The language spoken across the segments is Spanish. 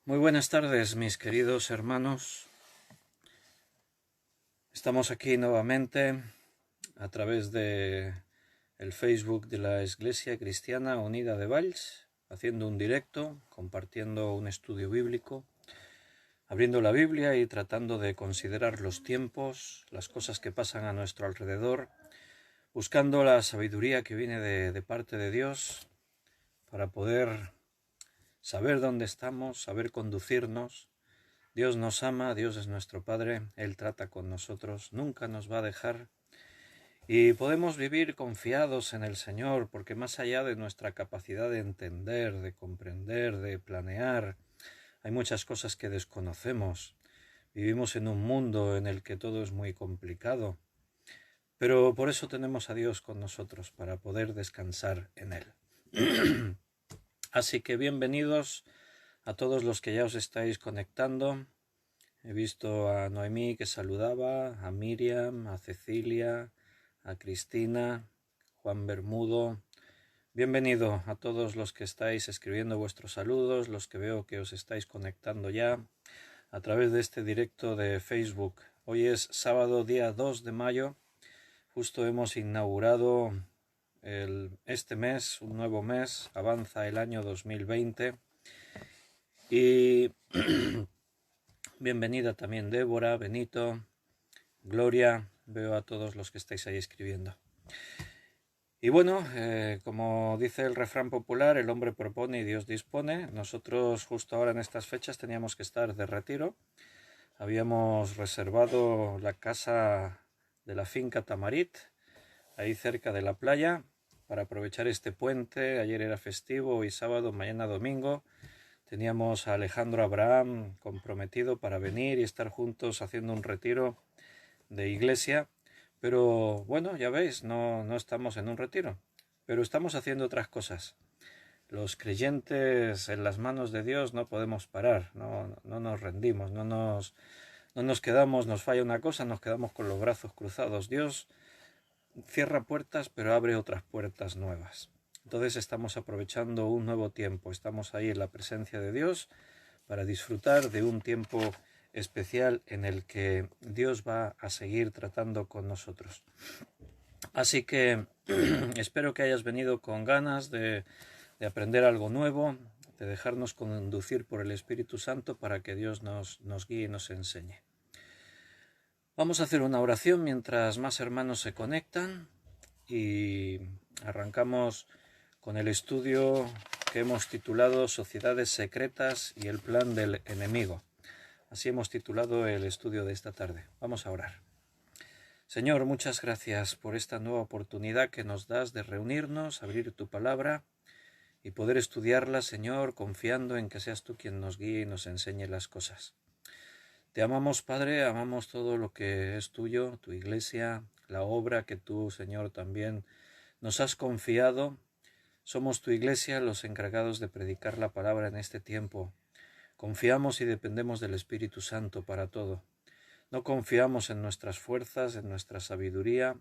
Muy buenas tardes, mis queridos hermanos. Estamos aquí nuevamente a través de el Facebook de la Iglesia Cristiana Unida de Valls, haciendo un directo, compartiendo un estudio bíblico, abriendo la Biblia y tratando de considerar los tiempos, las cosas que pasan a nuestro alrededor, buscando la sabiduría que viene de parte de Dios para poder saber dónde estamos, saber conducirnos. Dios nos ama, Dios es nuestro Padre, Él trata con nosotros, nunca nos va a dejar y podemos vivir confiados en el Señor porque más allá de nuestra capacidad de entender, de comprender, de planear, hay muchas cosas que desconocemos. Vivimos en un mundo en el que todo es muy complicado, pero por eso tenemos a Dios con nosotros para poder descansar en Él. Así que bienvenidos a todos los que ya os estáis conectando. He visto a Noemí que saludaba, a Miriam, a Cecilia, a Cristina, Juan Bermudo. Bienvenido a todos los que estáis escribiendo vuestros saludos, los que veo que os estáis conectando ya a través de este directo de Facebook. Hoy es sábado, día 2 de mayo. Justo hemos inaugurado este mes, un nuevo mes, avanza el año 2020 y bienvenida también Débora, Benito, Gloria, veo a todos los que estáis ahí escribiendo. Y bueno, como dice el refrán popular, el hombre propone y Dios dispone. Nosotros justo ahora en estas fechas teníamos que estar de retiro. Habíamos reservado la casa de la finca Tamarit, ahí cerca de la playa, para aprovechar este puente. Ayer era festivo, hoy sábado, mañana domingo. Teníamos a Alejandro Abraham comprometido para venir y estar juntos haciendo un retiro de iglesia. Pero bueno, ya veis, no estamos en un retiro, pero estamos haciendo otras cosas. Los creyentes en las manos de Dios no podemos parar, no nos rendimos, no nos quedamos, nos falla una cosa, nos quedamos con los brazos cruzados. Dios cierra puertas, pero abre otras puertas nuevas. Entonces estamos aprovechando un nuevo tiempo, estamos ahí en la presencia de Dios para disfrutar de un tiempo especial en el que Dios va a seguir tratando con nosotros. Así que espero que hayas venido con ganas de aprender algo nuevo, de dejarnos conducir por el Espíritu Santo para que Dios nos guíe y nos enseñe. Vamos a hacer una oración mientras más hermanos se conectan y arrancamos con el estudio que hemos titulado Sociedades Secretas y el Plan del Enemigo. Así hemos titulado el estudio de esta tarde. Vamos a orar. Señor, muchas gracias por esta nueva oportunidad que nos das de reunirnos, abrir tu palabra y poder estudiarla, Señor, confiando en que seas tú quien nos guíe y nos enseñe las cosas. Te amamos, Padre, amamos todo lo que es tuyo, tu iglesia, la obra que tú, Señor, también nos has confiado. Somos tu iglesia, los encargados de predicar la palabra en este tiempo. Confiamos y dependemos del Espíritu Santo para todo. No confiamos en nuestras fuerzas, en nuestra sabiduría.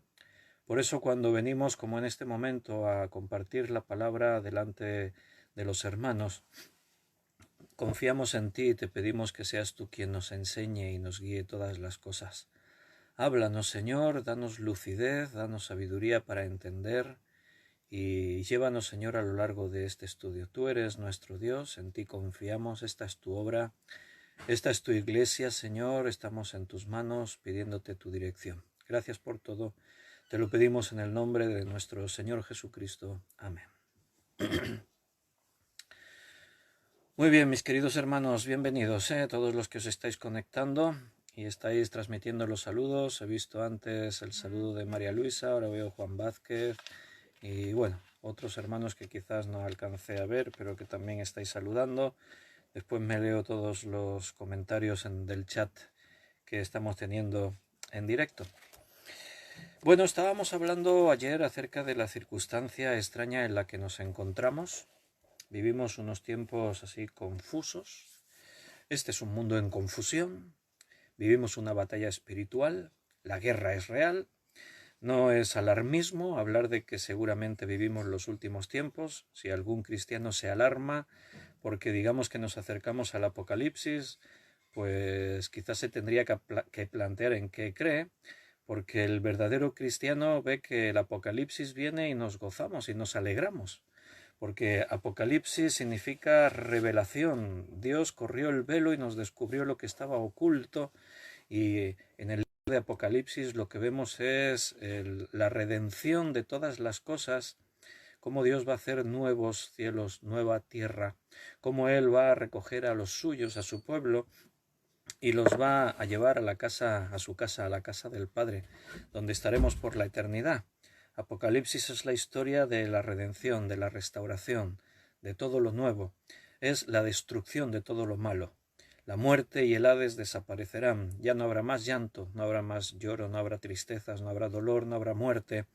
Por eso cuando venimos, como en este momento, a compartir la palabra delante de los hermanos, confiamos en ti y te pedimos que seas tú quien nos enseñe y nos guíe todas las cosas. Háblanos, Señor, danos lucidez, danos sabiduría para entender y llévanos, Señor, a lo largo de este estudio. Tú eres nuestro Dios, en ti confiamos, esta es tu obra, esta es tu iglesia, Señor, estamos en tus manos pidiéndote tu dirección. Gracias por todo, te lo pedimos en el nombre de nuestro Señor Jesucristo. Amén. Muy bien, mis queridos hermanos, bienvenidos todos los que os estáis conectando y estáis transmitiendo los saludos. He visto antes el saludo de María Luisa, ahora veo Juan Vázquez y bueno, otros hermanos que quizás no alcancé a ver, pero que también estáis saludando. Después me leo todos los comentarios del chat que estamos teniendo en directo. Bueno, estábamos hablando ayer acerca de la circunstancia extraña en la que nos encontramos. Vivimos unos tiempos así confusos. Este es un mundo en confusión. Vivimos una batalla espiritual. La guerra es real. No es alarmismo hablar de que seguramente vivimos los últimos tiempos. Si algún cristiano se alarma porque digamos que nos acercamos al Apocalipsis, pues quizás se tendría que plantear en qué cree, porque el verdadero cristiano ve que el Apocalipsis viene y nos gozamos y nos alegramos, porque Apocalipsis significa revelación. Dios corrió el velo y nos descubrió lo que estaba oculto, y en el libro de Apocalipsis lo que vemos es la redención de todas las cosas, cómo Dios va a hacer nuevos cielos, nueva tierra, cómo Él va a recoger a los suyos, a su pueblo, y los va a llevar a la casa, a su casa, a la casa del Padre, donde estaremos por la eternidad. Apocalipsis es la historia de la redención, de la restauración, de todo lo nuevo. Es la destrucción de todo lo malo. La muerte y el Hades desaparecerán. Ya no habrá más llanto, no habrá más lloro, no habrá tristezas, no habrá dolor, no habrá muerte.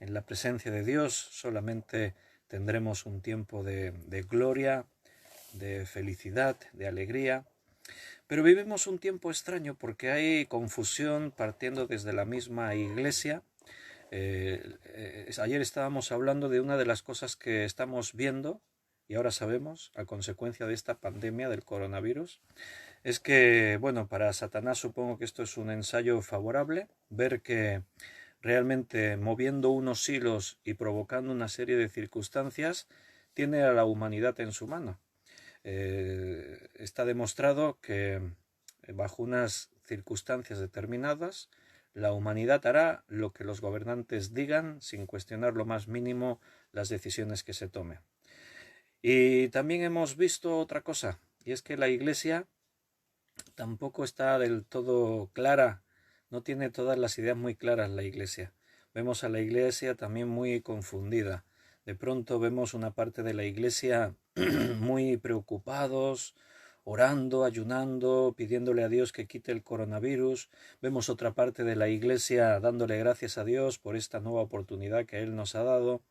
En la presencia de Dios solamente tendremos un tiempo de gloria, de felicidad, de alegría. Pero vivimos un tiempo extraño porque hay confusión partiendo desde la misma iglesia. Ayer estábamos hablando de una de las cosas que estamos viendo y ahora sabemos a consecuencia de esta pandemia del coronavirus. Es que, bueno, para Satanás supongo que esto es un ensayo favorable, ver que realmente moviendo unos hilos y provocando una serie de circunstancias tiene a la humanidad en su mano. Está demostrado que bajo unas circunstancias determinadas la humanidad hará lo que los gobernantes digan sin cuestionar lo más mínimo las decisiones que se tomen. Y también hemos visto otra cosa, y es que la Iglesia tampoco está del todo clara, no tiene todas las ideas muy claras la Iglesia. Vemos a la Iglesia también muy confundida. De pronto vemos una parte de la Iglesia muy preocupados, orando, ayunando, pidiéndole a Dios que quite el coronavirus. Vemos otra parte de la Iglesia dándole gracias a Dios por esta nueva oportunidad que Él nos ha dado,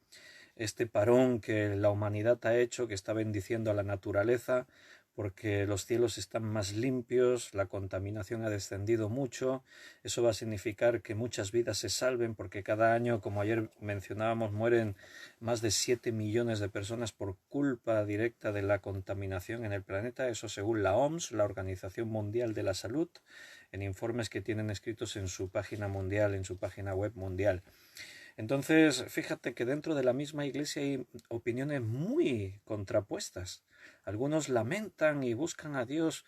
este parón que la humanidad ha hecho, que está bendiciendo a la naturaleza, porque los cielos están más limpios, la contaminación ha descendido mucho. Eso va a significar que muchas vidas se salven, porque cada año, como ayer mencionábamos, mueren más de 7 millones de personas por culpa directa de la contaminación en el planeta. Eso según la OMS, la Organización Mundial de la Salud, en informes que tienen escritos en su página mundial, en su página web mundial. Entonces, fíjate que dentro de la misma iglesia hay opiniones muy contrapuestas. Algunos lamentan y buscan a Dios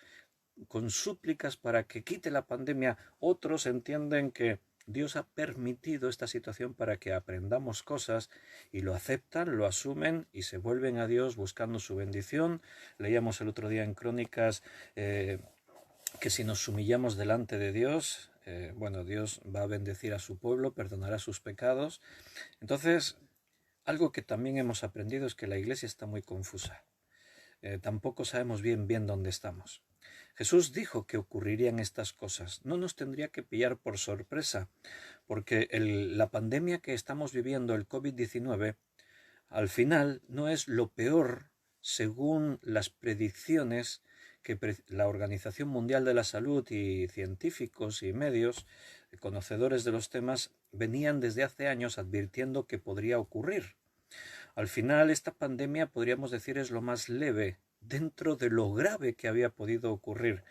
con súplicas para que quite la pandemia. Otros entienden que Dios ha permitido esta situación para que aprendamos cosas y lo aceptan, lo asumen y se vuelven a Dios buscando su bendición. Leíamos el otro día en Crónicas que si nos humillamos delante de Dios, bueno, Dios va a bendecir a su pueblo, perdonará sus pecados. Entonces, algo que también hemos aprendido es que la iglesia está muy confusa. Tampoco sabemos bien dónde estamos. Jesús dijo que ocurrirían estas cosas. No nos tendría que pillar por sorpresa, porque la pandemia que estamos viviendo, el COVID-19, al final no es lo peor según las predicciones que la Organización Mundial de la Salud y científicos y medios conocedores de los temas venían desde hace años advirtiendo que podría ocurrir. Al final esta pandemia podríamos decir es lo más leve dentro de lo grave que había podido ocurrir,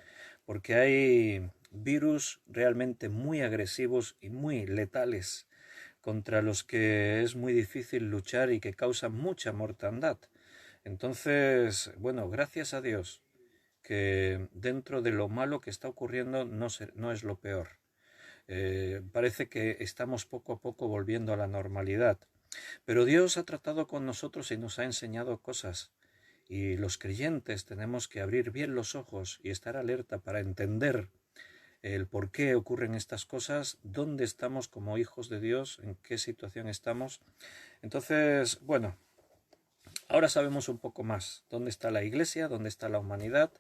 porque hay virus realmente muy agresivos y muy letales contra los que es muy difícil luchar y que causan mucha mortandad. Entonces, bueno, gracias a Dios que dentro de lo malo que está ocurriendo no es lo peor. Parece que estamos poco a poco volviendo a la normalidad. Pero Dios ha tratado con nosotros y nos ha enseñado cosas. Y los creyentes tenemos que abrir bien los ojos y estar alerta para entender el por qué ocurren estas cosas, dónde estamos como hijos de Dios, en qué situación estamos. Entonces, bueno, ahora sabemos un poco más dónde está la iglesia, dónde está la humanidad.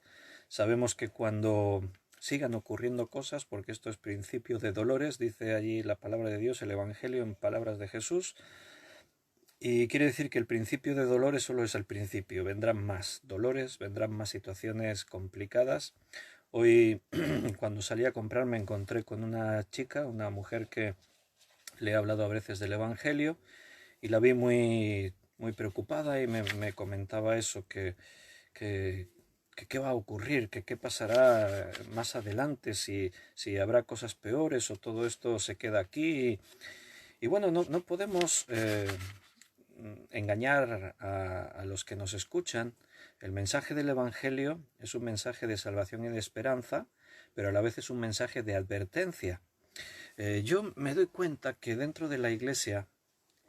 Sabemos que cuando sigan ocurriendo cosas, porque esto es principio de dolores, dice allí la palabra de Dios, el Evangelio en palabras de Jesús, y quiere decir que el principio de dolores solo es el principio, vendrán más dolores, vendrán más situaciones complicadas. Hoy cuando salí a comprar me encontré con una chica, una mujer que le he hablado a veces del Evangelio y la vi muy preocupada y me comentaba eso, que que qué va a ocurrir, que qué pasará más adelante, si habrá cosas peores o todo esto se queda aquí. Y bueno, no podemos engañar a los que nos escuchan. El mensaje del Evangelio es un mensaje de salvación y de esperanza, pero a la vez es un mensaje de advertencia. Yo me doy cuenta que dentro de la Iglesia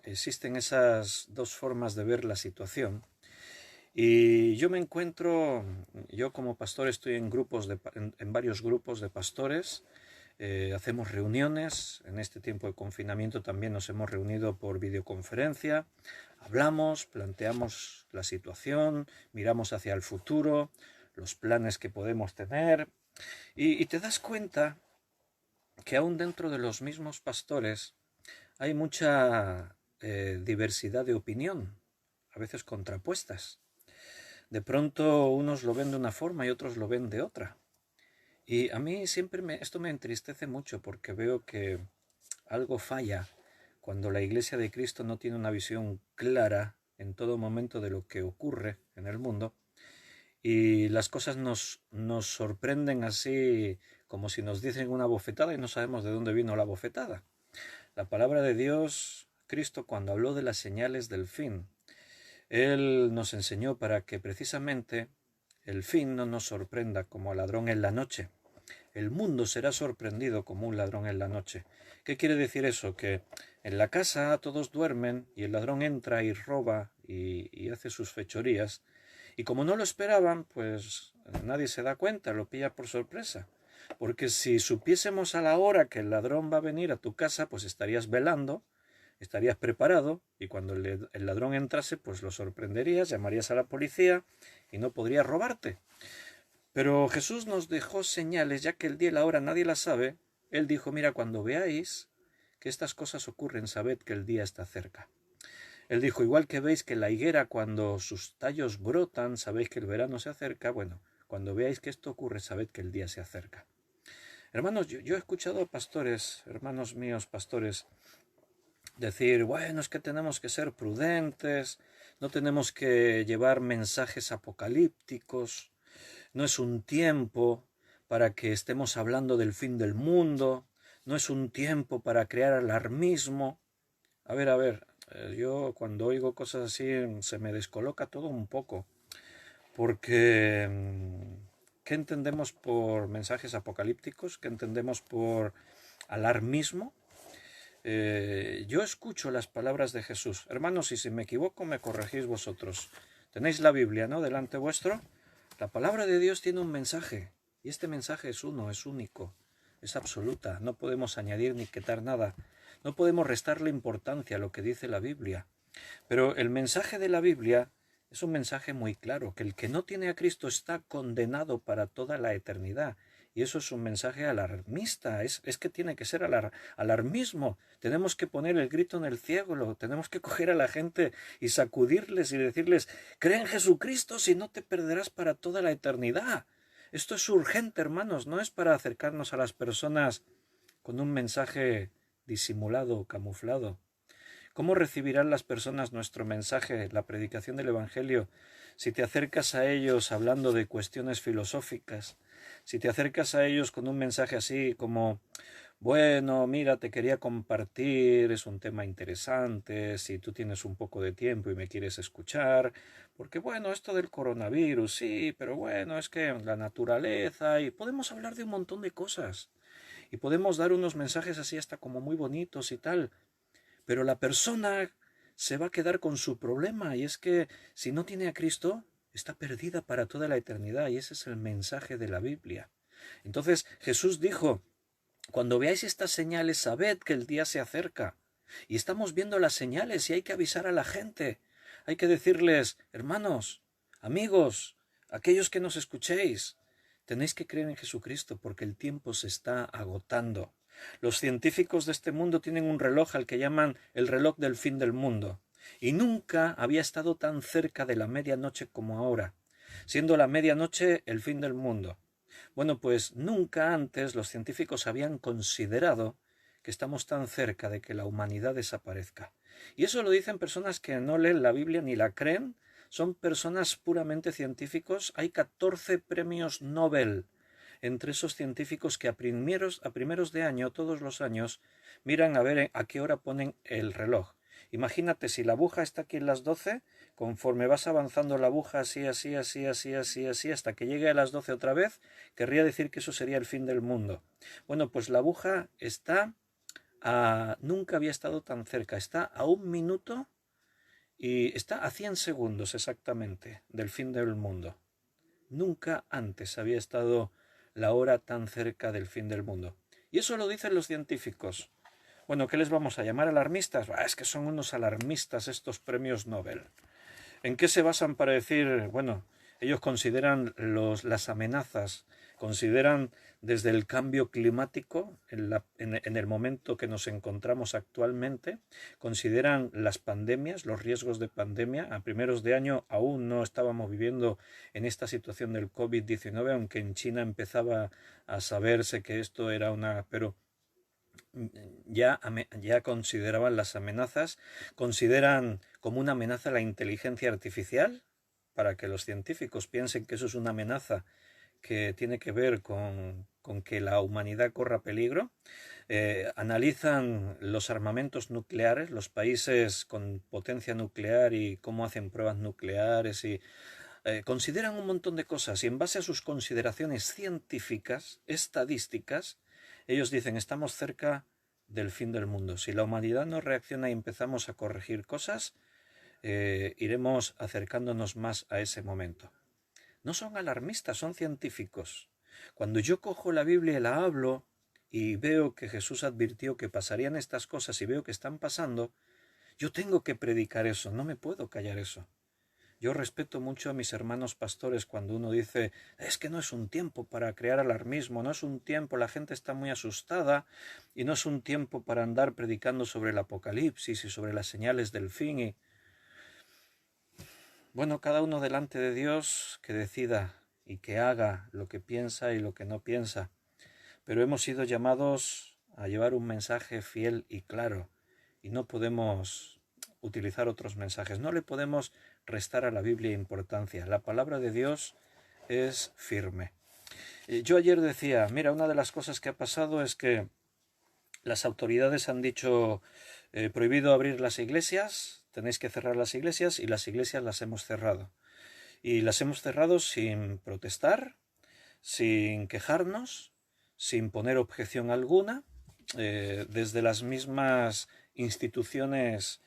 existen esas dos formas de ver la situación. Y yo me encuentro, yo como pastor estoy en varios grupos de pastores, hacemos reuniones, en este tiempo de confinamiento también nos hemos reunido por videoconferencia, hablamos, planteamos la situación, miramos hacia el futuro, los planes que podemos tener, y te das cuenta que aún dentro de los mismos pastores hay mucha diversidad de opinión, a veces contrapuestas. De pronto unos lo ven de una forma y otros lo ven de otra. Y a mí siempre esto me entristece mucho porque veo que algo falla cuando la Iglesia de Cristo no tiene una visión clara en todo momento de lo que ocurre en el mundo y las cosas nos sorprenden así como si nos dicen una bofetada y no sabemos de dónde vino la bofetada. La palabra de Dios, Cristo, cuando habló de las señales del fin, Él nos enseñó para que precisamente el fin no nos sorprenda como al ladrón en la noche. El mundo será sorprendido como un ladrón en la noche. ¿Qué quiere decir eso? Que en la casa todos duermen y el ladrón entra y roba y hace sus fechorías. Y como no lo esperaban, pues nadie se da cuenta, lo pilla por sorpresa. Porque si supiésemos a la hora que el ladrón va a venir a tu casa, pues estarías velando, estarías preparado y cuando el ladrón entrase, pues lo sorprenderías, llamarías a la policía y no podría robarte. Pero Jesús nos dejó señales, ya que el día y la hora nadie la sabe. Él dijo, mira, cuando veáis que estas cosas ocurren, sabed que el día está cerca. Él dijo, igual que veis que la higuera cuando sus tallos brotan, sabéis que el verano se acerca, bueno, cuando veáis que esto ocurre, sabed que el día se acerca. Hermanos, yo he escuchado a pastores, hermanos míos pastores, decir, bueno, es que tenemos que ser prudentes, no tenemos que llevar mensajes apocalípticos, no es un tiempo para que estemos hablando del fin del mundo, no es un tiempo para crear alarmismo. A ver, yo cuando oigo cosas así se me descoloca todo un poco, porque ¿qué entendemos por mensajes apocalípticos? ¿Qué entendemos por alarmismo? Yo escucho las palabras de Jesús. Hermanos, y si me equivoco, me corregís vosotros. Tenéis la Biblia, ¿no?, delante vuestro. La palabra de Dios tiene un mensaje, y este mensaje es uno, es único, es absoluta. No podemos añadir ni quitar nada. No podemos restarle importancia a lo que dice la Biblia. Pero el mensaje de la Biblia es un mensaje muy claro, que el que no tiene a Cristo está condenado para toda la eternidad. Y eso es un mensaje alarmista, es que tiene que ser alarmismo. Tenemos que poner el grito en el cielo, tenemos que coger a la gente y sacudirles y decirles, cree en Jesucristo si no te perderás para toda la eternidad. Esto es urgente, hermanos, no es para acercarnos a las personas con un mensaje disimulado o camuflado. ¿Cómo recibirán las personas nuestro mensaje, la predicación del Evangelio, si te acercas a ellos hablando de cuestiones filosóficas? Si te acercas a ellos con un mensaje así como, bueno, mira, te quería compartir, es un tema interesante, si tú tienes un poco de tiempo y me quieres escuchar, porque bueno, esto del coronavirus, sí, pero bueno, es que la naturaleza, y podemos hablar de un montón de cosas, y podemos dar unos mensajes así hasta como muy bonitos y tal, pero la persona se va a quedar con su problema, y es que si no tiene a Cristo, está perdida para toda la eternidad, y ese es el mensaje de la Biblia. Entonces Jesús dijo, cuando veáis estas señales, sabed que el día se acerca. Y estamos viendo las señales y hay que avisar a la gente. Hay que decirles, hermanos, amigos, aquellos que nos escuchéis, tenéis que creer en Jesucristo porque el tiempo se está agotando. Los científicos de este mundo tienen un reloj al que llaman el reloj del fin del mundo. Y nunca había estado tan cerca de la medianoche como ahora, siendo la medianoche el fin del mundo. Bueno, pues nunca antes los científicos habían considerado que estamos tan cerca de que la humanidad desaparezca. Y eso lo dicen personas que no leen la Biblia ni la creen, son personas puramente científicos. Hay 14 premios Nobel entre esos científicos que a primeros de año, todos los años, miran a ver a qué hora ponen el reloj. Imagínate, si la aguja está aquí en las 12, conforme vas avanzando la aguja así, así, así, así, así, así, hasta que llegue a las 12 otra vez, querría decir que eso sería el fin del mundo. Bueno, pues la aguja está nunca había estado tan cerca, está a 1 minuto y está a 100 segundos exactamente del fin del mundo. Nunca antes había estado la hora tan cerca del fin del mundo. Y eso lo dicen los científicos. Bueno, ¿qué les vamos a llamar alarmistas? Es que son unos alarmistas estos premios Nobel. ¿En qué se basan para decir, bueno, ellos consideran las amenazas, consideran desde el cambio climático, en el momento que nos encontramos actualmente, consideran las pandemias, los riesgos de pandemia? A primeros de año aún no estábamos viviendo en esta situación del COVID-19, aunque en China empezaba a saberse que esto era pero ya consideraban las amenazas, consideran como una amenaza la inteligencia artificial, para que los científicos piensen que eso es una amenaza que tiene que ver con que la humanidad corra peligro. Analizan los armamentos nucleares, los países con potencia nuclear y cómo hacen pruebas nucleares y consideran un montón de cosas, y en base a sus consideraciones científicas, estadísticas, ellos dicen, estamos cerca del fin del mundo. Si la humanidad no reacciona y empezamos a corregir cosas, iremos acercándonos más a ese momento. No son alarmistas, son científicos. Cuando yo cojo la Biblia y la hablo y veo que Jesús advirtió que pasarían estas cosas y veo que están pasando, yo tengo que predicar eso, no me puedo callar eso. Yo respeto mucho a mis hermanos pastores cuando uno dice, es que no es un tiempo para crear alarmismo, no es un tiempo, la gente está muy asustada y no es un tiempo para andar predicando sobre el apocalipsis y sobre las señales del fin. Bueno, cada uno delante de Dios que decida y que haga lo que piensa y lo que no piensa. Pero hemos sido llamados a llevar un mensaje fiel y claro, y no podemos utilizar otros mensajes. No le podemos restar a la Biblia importancia. La palabra de Dios es firme. Yo ayer decía, mira, una de las cosas que ha pasado es que las autoridades han dicho prohibido abrir las iglesias, tenéis que cerrar las iglesias, y las iglesias las hemos cerrado. Y las hemos cerrado sin protestar, sin quejarnos, sin poner objeción alguna, desde las mismas instituciones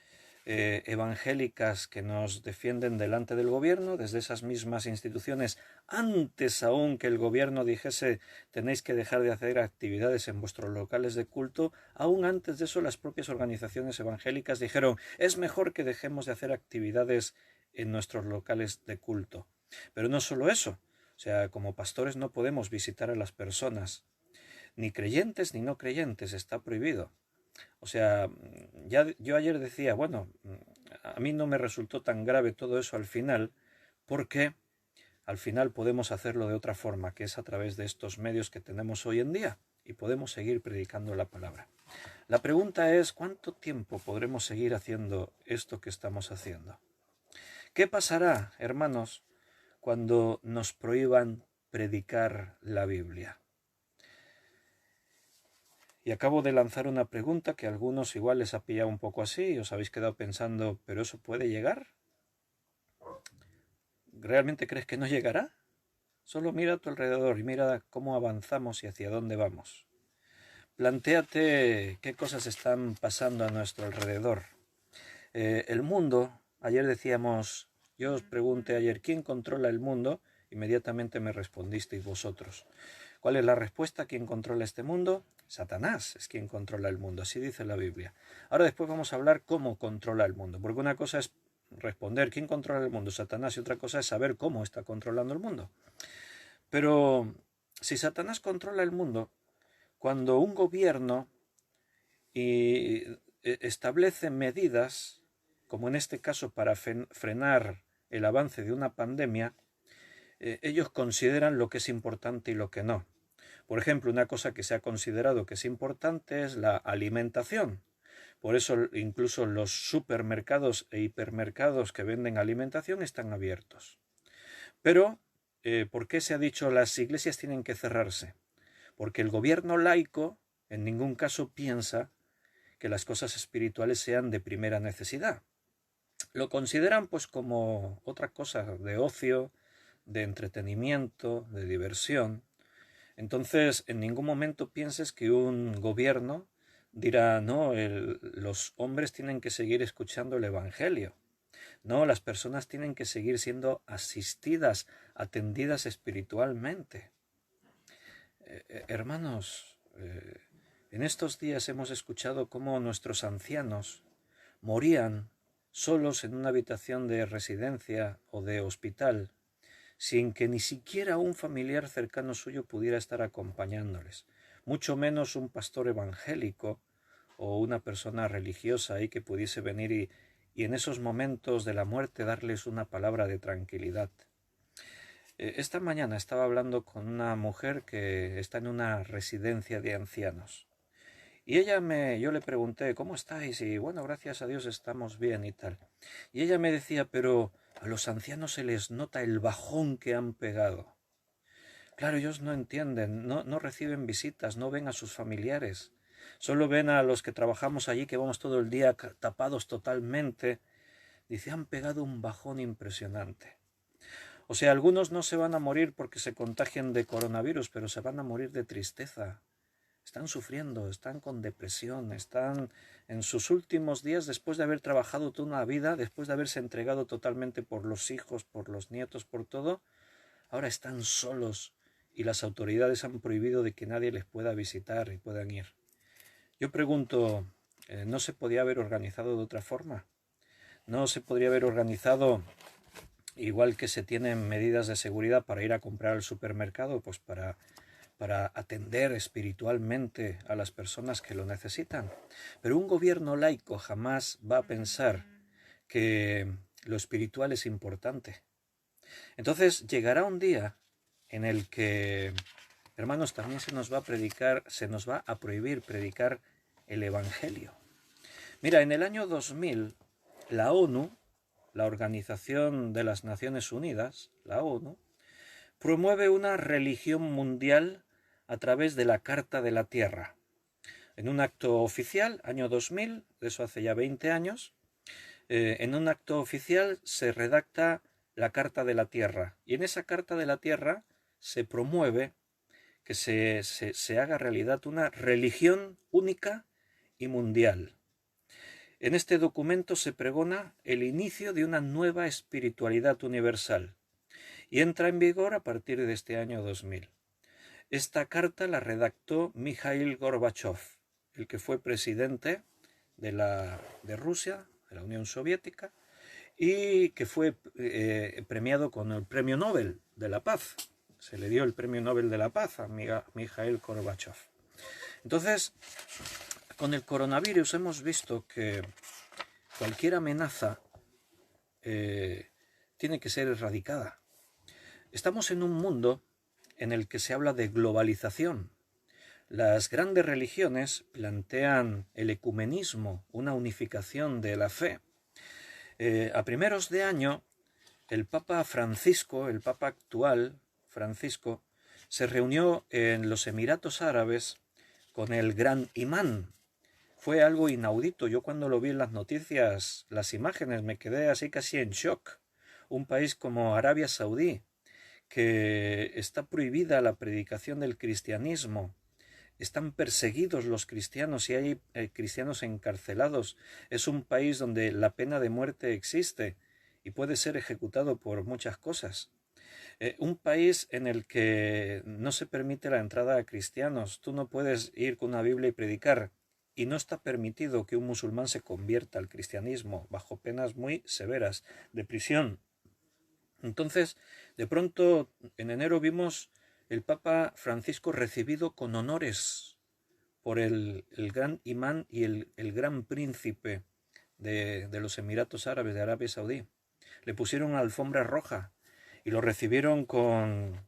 evangélicas que nos defienden delante del gobierno, desde esas mismas instituciones, antes aún que el gobierno dijese tenéis que dejar de hacer actividades en vuestros locales de culto, aún antes de eso las propias organizaciones evangélicas dijeron es mejor que dejemos de hacer actividades en nuestros locales de culto. Pero no solo eso, o sea, como pastores no podemos visitar a las personas, ni creyentes ni no creyentes, está prohibido. O sea, yo ayer decía, bueno, a mí no me resultó tan grave todo eso al final, porque al final podemos hacerlo de otra forma, que es a través de estos medios que tenemos hoy en día, y podemos seguir predicando la palabra. La pregunta es, ¿cuánto tiempo podremos seguir haciendo esto que estamos haciendo? ¿Qué pasará, hermanos, cuando nos prohíban predicar la Biblia? Y acabo de lanzar una pregunta que a algunos igual les ha pillado un poco así y os habéis quedado pensando, ¿pero eso puede llegar? ¿Realmente crees que no llegará? Solo mira a tu alrededor y mira cómo avanzamos y hacia dónde vamos. Plantéate qué cosas están pasando a nuestro alrededor. El mundo, ayer decíamos, yo os pregunté ayer, ¿quién controla el mundo? Inmediatamente me respondisteis vosotros. ¿Cuál es la respuesta? ¿Quién controla este mundo? Satanás es quien controla el mundo, así dice la Biblia. Ahora después vamos a hablar cómo controla el mundo, porque una cosa es responder quién controla el mundo, Satanás, y otra cosa es saber cómo está controlando el mundo. Pero si Satanás controla el mundo, cuando un gobierno establece medidas, como en este caso para frenar el avance de una pandemia, ellos consideran lo que es importante y lo que no. Por ejemplo, una cosa que se ha considerado que es importante es la alimentación. Por eso incluso los supermercados e hipermercados que venden alimentación están abiertos. Pero, ¿por qué se ha dicho las iglesias tienen que cerrarse? Porque el gobierno laico en ningún caso piensa que las cosas espirituales sean de primera necesidad. Lo consideran pues como otra cosa de ocio, de entretenimiento, de diversión. Entonces, en ningún momento pienses que un gobierno dirá, no, los hombres tienen que seguir escuchando el Evangelio. No, las personas tienen que seguir siendo asistidas, atendidas espiritualmente. Hermanos, en estos días hemos escuchado cómo nuestros ancianos morían solos en una habitación de residencia o de hospital, sin que ni siquiera un familiar cercano suyo pudiera estar acompañándoles, mucho menos un pastor evangélico o una persona religiosa ahí que pudiese venir y en esos momentos de la muerte darles una palabra de tranquilidad. Esta mañana estaba hablando con una mujer que está en una residencia de ancianos. Y yo le pregunté, ¿cómo estáis? Y bueno, gracias a Dios estamos bien y tal. Y ella me decía, pero a los ancianos se les nota el bajón que han pegado. Claro, ellos no entienden, no reciben visitas, no ven a sus familiares. Solo ven a los que trabajamos allí, que vamos todo el día tapados totalmente. Dice, han pegado un bajón impresionante. O sea, algunos no se van a morir porque se contagian de coronavirus, pero se van a morir de tristeza. Están sufriendo, están con depresión, están en sus últimos días después de haber trabajado toda una vida, después de haberse entregado totalmente por los hijos, por los nietos, por todo. Ahora están solos y las autoridades han prohibido de que nadie les pueda visitar y puedan ir. Yo pregunto, ¿no se podía haber organizado de otra forma? ¿No se podría haber organizado igual que se tienen medidas de seguridad para ir a comprar al supermercado, pues para atender espiritualmente a las personas que lo necesitan? Pero un gobierno laico jamás va a pensar que lo espiritual es importante. Entonces llegará un día en el que, hermanos, también se nos va a prohibir predicar el Evangelio. Mira, en el año 2000, la ONU, la Organización de las Naciones Unidas, la ONU, promueve una religión mundial a través de la Carta de la Tierra. En un acto oficial, año 2000, de eso hace ya 20 años, en un acto oficial se redacta la Carta de la Tierra. Y en esa Carta de la Tierra se promueve que se haga realidad una religión única y mundial. En este documento se pregona el inicio de una nueva espiritualidad universal y entra en vigor a partir de este año 2000. Esta carta la redactó Mikhail Gorbachev, el que fue presidente de Rusia, de la Unión Soviética, y que fue premiado con el Premio Nobel de la Paz. Se le dio el Premio Nobel de la Paz a Mikhail Gorbachev. Entonces, con el coronavirus hemos visto que cualquier amenaza tiene que ser erradicada. Estamos en un mundo en el que se habla de globalización. Las grandes religiones plantean el ecumenismo, una unificación de la fe. A primeros de año, el Papa Francisco, el Papa actual, Francisco, se reunió en los Emiratos Árabes con el gran imán. Fue algo inaudito. Yo cuando lo vi en las noticias, las imágenes, me quedé así casi en shock. Un país como Arabia Saudí, que está prohibida la predicación del cristianismo, están perseguidos los cristianos y hay cristianos encarcelados. Es un país donde la pena de muerte existe y puede ser ejecutado por muchas cosas. Un país en el que no se permite la entrada a cristianos. Tú no puedes ir con una Biblia y predicar. Y no está permitido que un musulmán se convierta al cristianismo bajo penas muy severas de prisión. Entonces, de pronto, en enero vimos el Papa Francisco recibido con honores por el gran imán y el gran príncipe de los Emiratos Árabes, de Arabia Saudí. Le pusieron una alfombra roja y lo recibieron con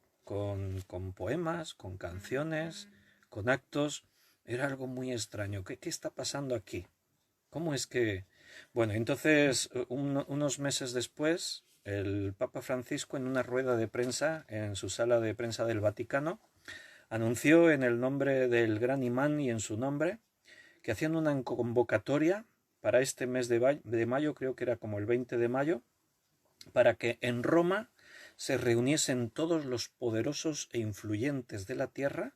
poemas, con canciones, con actos. Era algo muy extraño. ¿Qué está pasando aquí? ¿Cómo es que...? Bueno, entonces, unos meses después, el Papa Francisco, en una rueda de prensa en su sala de prensa del Vaticano, anunció en el nombre del gran imán y en su nombre que hacían una convocatoria para este mes de mayo, creo que era como el 20 de mayo, para que en Roma se reuniesen todos los poderosos e influyentes de la tierra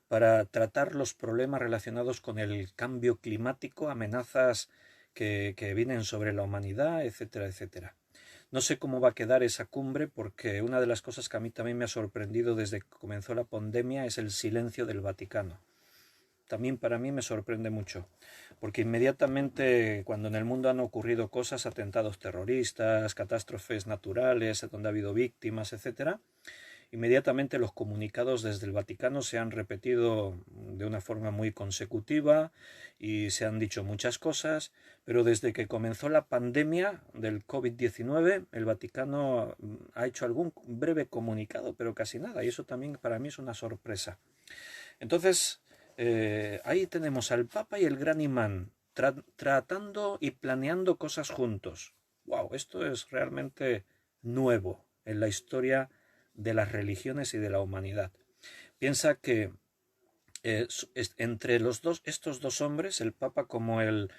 para tratar los problemas relacionados con el cambio climático, amenazas que vienen sobre la humanidad, etcétera, etcétera. No sé cómo va a quedar esa cumbre, porque una de las cosas que a mí también me ha sorprendido desde que comenzó la pandemia es el silencio del Vaticano. También para mí me sorprende mucho, porque inmediatamente cuando en el mundo han ocurrido cosas, atentados terroristas, catástrofes naturales, donde ha habido víctimas, etcétera, inmediatamente los comunicados desde el Vaticano se han repetido de una forma muy consecutiva y se han dicho muchas cosas, pero desde que comenzó la pandemia del COVID-19, el Vaticano ha hecho algún breve comunicado, pero casi nada, y eso también para mí es una sorpresa. Entonces, ahí tenemos al Papa y el gran imán tratando y planeando cosas juntos. ¡Wow! Esto es realmente nuevo en la historia de las religiones y de la humanidad. Piensa que entre estos dos hombres, el Papa como el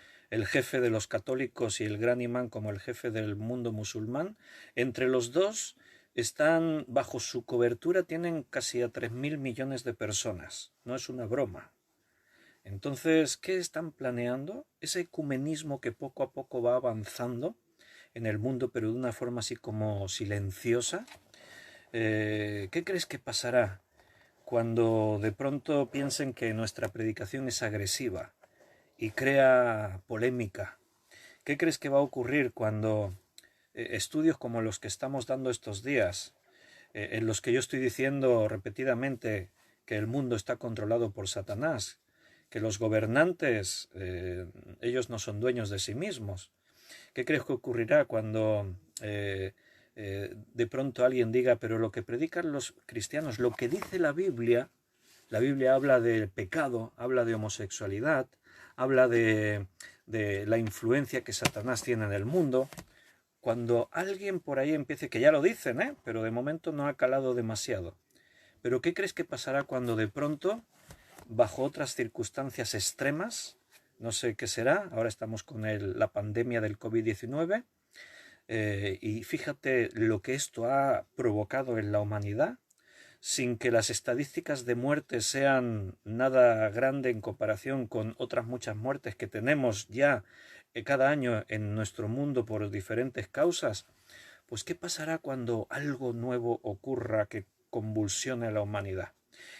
jefe de los católicos y el gran imán como el jefe del mundo musulmán, entre los dos están bajo su cobertura, tienen casi a 3.000 millones de personas. No es una broma. Entonces, ¿qué están planeando? Ese ecumenismo que poco a poco va avanzando en el mundo, pero de una forma así como silenciosa. ¿Qué crees que pasará cuando de pronto piensen que nuestra predicación es agresiva y crea polémica? ¿Qué crees que va a ocurrir cuando estudios como los que estamos dando estos días, en los que yo estoy diciendo repetidamente que el mundo está controlado por Satanás, que los gobernantes, ellos no son dueños de sí mismos? ¿Qué crees que ocurrirá cuando de pronto alguien diga, pero lo que predican los cristianos, lo que dice la Biblia habla del pecado, habla de homosexualidad, habla de la influencia que Satanás tiene en el mundo? Cuando alguien por ahí empiece, que ya lo dicen, pero de momento no ha calado demasiado. Pero ¿qué crees que pasará cuando de pronto, bajo otras circunstancias extremas, no sé qué será, ahora estamos con la pandemia del COVID-19, y fíjate lo que esto ha provocado en la humanidad, sin que las estadísticas de muertes sean nada grande en comparación con otras muchas muertes que tenemos ya cada año en nuestro mundo por diferentes causas? Pues ¿qué pasará cuando algo nuevo ocurra que convulsione a la humanidad?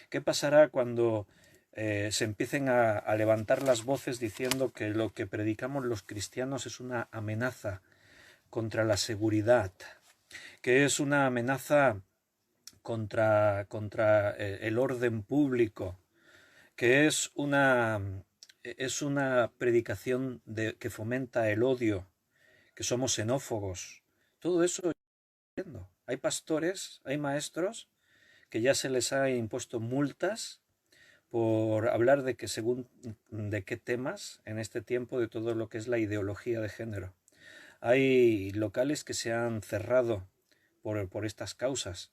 ¿Qué pasará cuando se empiecen a levantar las voces diciendo que lo que predicamos los cristianos es una amenaza contra la seguridad, que es una amenaza contra el orden público, que es una predicación que fomenta el odio, que somos xenófobos? Todo eso estoy viendo. Hay pastores, hay maestros que ya se les ha impuesto multas por hablar de que según de qué temas en este tiempo, de todo lo que es la ideología de género. Hay locales que se han cerrado por estas causas.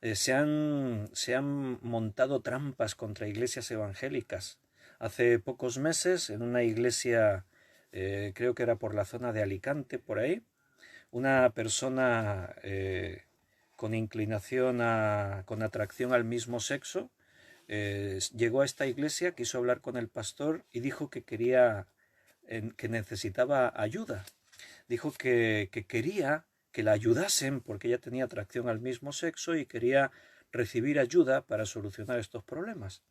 Se han montado trampas contra iglesias evangélicas. Hace pocos meses, en una iglesia, creo que era por la zona de Alicante, por ahí, una persona con inclinación con atracción al mismo sexo, llegó a esta iglesia, quiso hablar con el pastor y dijo que que necesitaba ayuda. Dijo que quería que la ayudasen porque ella tenía atracción al mismo sexo y quería recibir ayuda para solucionar estos problemas.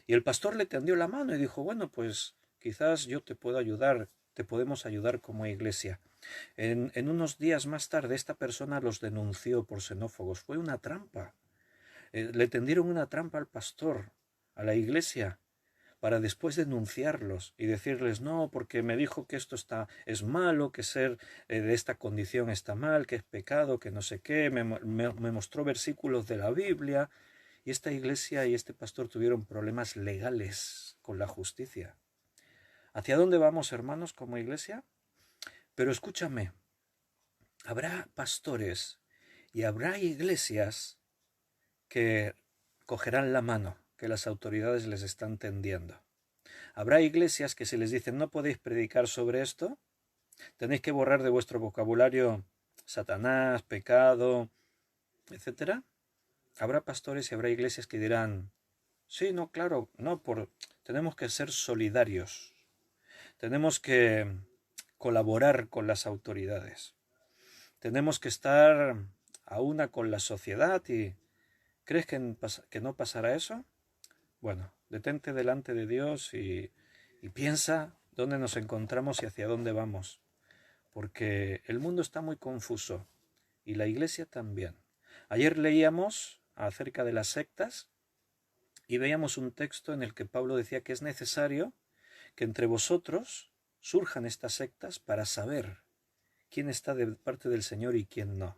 Y el pastor le tendió la mano y dijo, bueno, pues quizás yo te puedo ayudar, te podemos ayudar como iglesia. En unos días más tarde esta persona los denunció por xenófobos. Fue una trampa. Le tendieron una trampa al pastor, a la iglesia, para después denunciarlos y decirles, no, porque me dijo que esto es malo, que ser de esta condición está mal, que es pecado, que no sé qué, me mostró versículos de la Biblia, y esta iglesia y este pastor tuvieron problemas legales con la justicia. ¿Hacia dónde vamos, hermanos, como iglesia? Pero escúchame, habrá pastores y habrá iglesias que cogerán la mano que las autoridades les están tendiendo. Habrá iglesias que se les dice no podéis predicar sobre esto, tenéis que borrar de vuestro vocabulario Satanás, pecado, etcétera. Habrá pastores y habrá iglesias que dirán sí, no, claro, no, tenemos que ser solidarios, tenemos que colaborar con las autoridades, tenemos que estar a una con la sociedad. ¿Y crees que no pasará eso? Bueno, detente delante de Dios y piensa dónde nos encontramos y hacia dónde vamos, porque el mundo está muy confuso y la iglesia también. Ayer leíamos acerca de las sectas y veíamos un texto en el que Pablo decía que es necesario que entre vosotros surjan estas sectas para saber quién está de parte del Señor y quién no.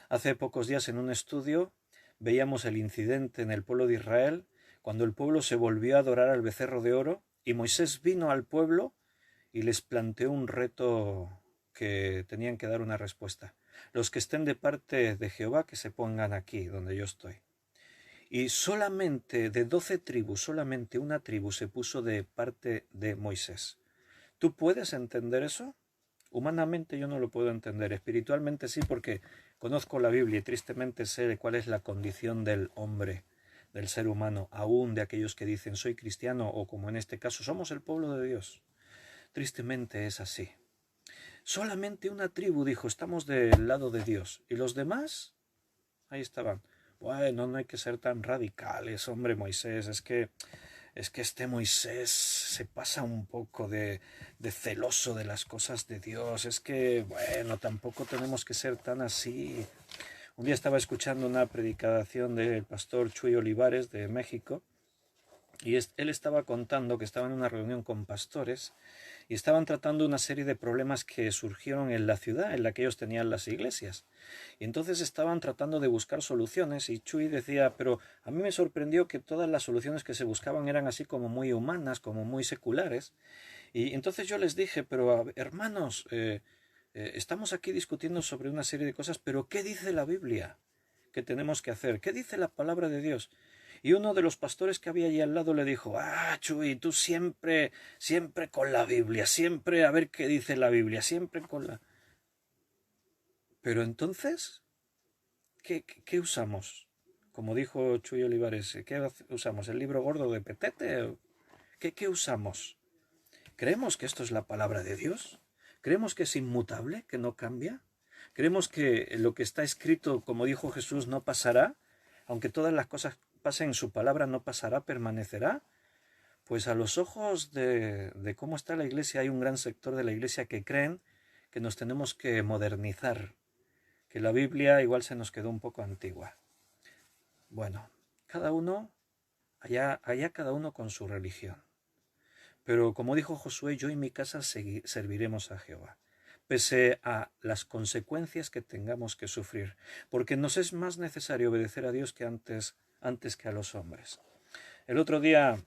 Hace pocos días en un estudio veíamos el incidente en el pueblo de Israel cuando el pueblo se volvió a adorar al becerro de oro y Moisés vino al pueblo y les planteó un reto que tenían que dar una respuesta. Los que estén de parte de Jehová que se pongan aquí donde yo estoy. Y solamente de 12 tribus, solamente una tribu se puso de parte de Moisés. ¿Tú puedes entender eso? Humanamente yo no lo puedo entender, espiritualmente sí, porque conozco la Biblia y tristemente sé cuál es la condición del hombre, del ser humano, aún de aquellos que dicen soy cristiano o como en este caso somos el pueblo de Dios. Tristemente es así. Solamente una tribu dijo estamos del lado de Dios y los demás ahí estaban. Bueno, no hay que ser tan radicales, hombre, Moisés, es que este Moisés se pasa un poco de celoso de las cosas de Dios. Es que, bueno, tampoco tenemos que ser tan así. Un día estaba escuchando una predicación del pastor Chuy Olivares de México y él estaba contando que estaba en una reunión con pastores y estaban tratando una serie de problemas que surgieron en la ciudad en la que ellos tenían las iglesias. Y entonces estaban tratando de buscar soluciones y Chuy decía, pero a mí me sorprendió que todas las soluciones que se buscaban eran así como muy humanas, como muy seculares. Y entonces yo les dije, pero hermanos, estamos aquí discutiendo sobre una serie de cosas, pero ¿qué dice la Biblia que tenemos que hacer? ¿Qué dice la palabra de Dios? Y uno de los pastores que había allí al lado le dijo, Chuy, tú siempre con la Biblia, siempre a ver qué dice la Biblia, siempre con la... Pero entonces, ¿qué usamos? Como dijo Chuy Olivares, ¿qué usamos? ¿El libro gordo de Petete? ¿Qué usamos? ¿Creemos que esto es la palabra de Dios? ¿Creemos que es inmutable, que no cambia? ¿Creemos que lo que está escrito, como dijo Jesús, no pasará? Aunque todas las cosas pasen, su palabra no pasará, permanecerá. Pues a los ojos de cómo está la iglesia, hay un gran sector de la iglesia que creen que nos tenemos que modernizar, que la Biblia igual se nos quedó un poco antigua. Bueno, cada uno, allá cada uno con su religión. Pero como dijo Josué, yo y mi casa serviremos a Jehová, pese a las consecuencias que tengamos que sufrir, porque nos es más necesario obedecer a Dios que antes que a los hombres. El otro día,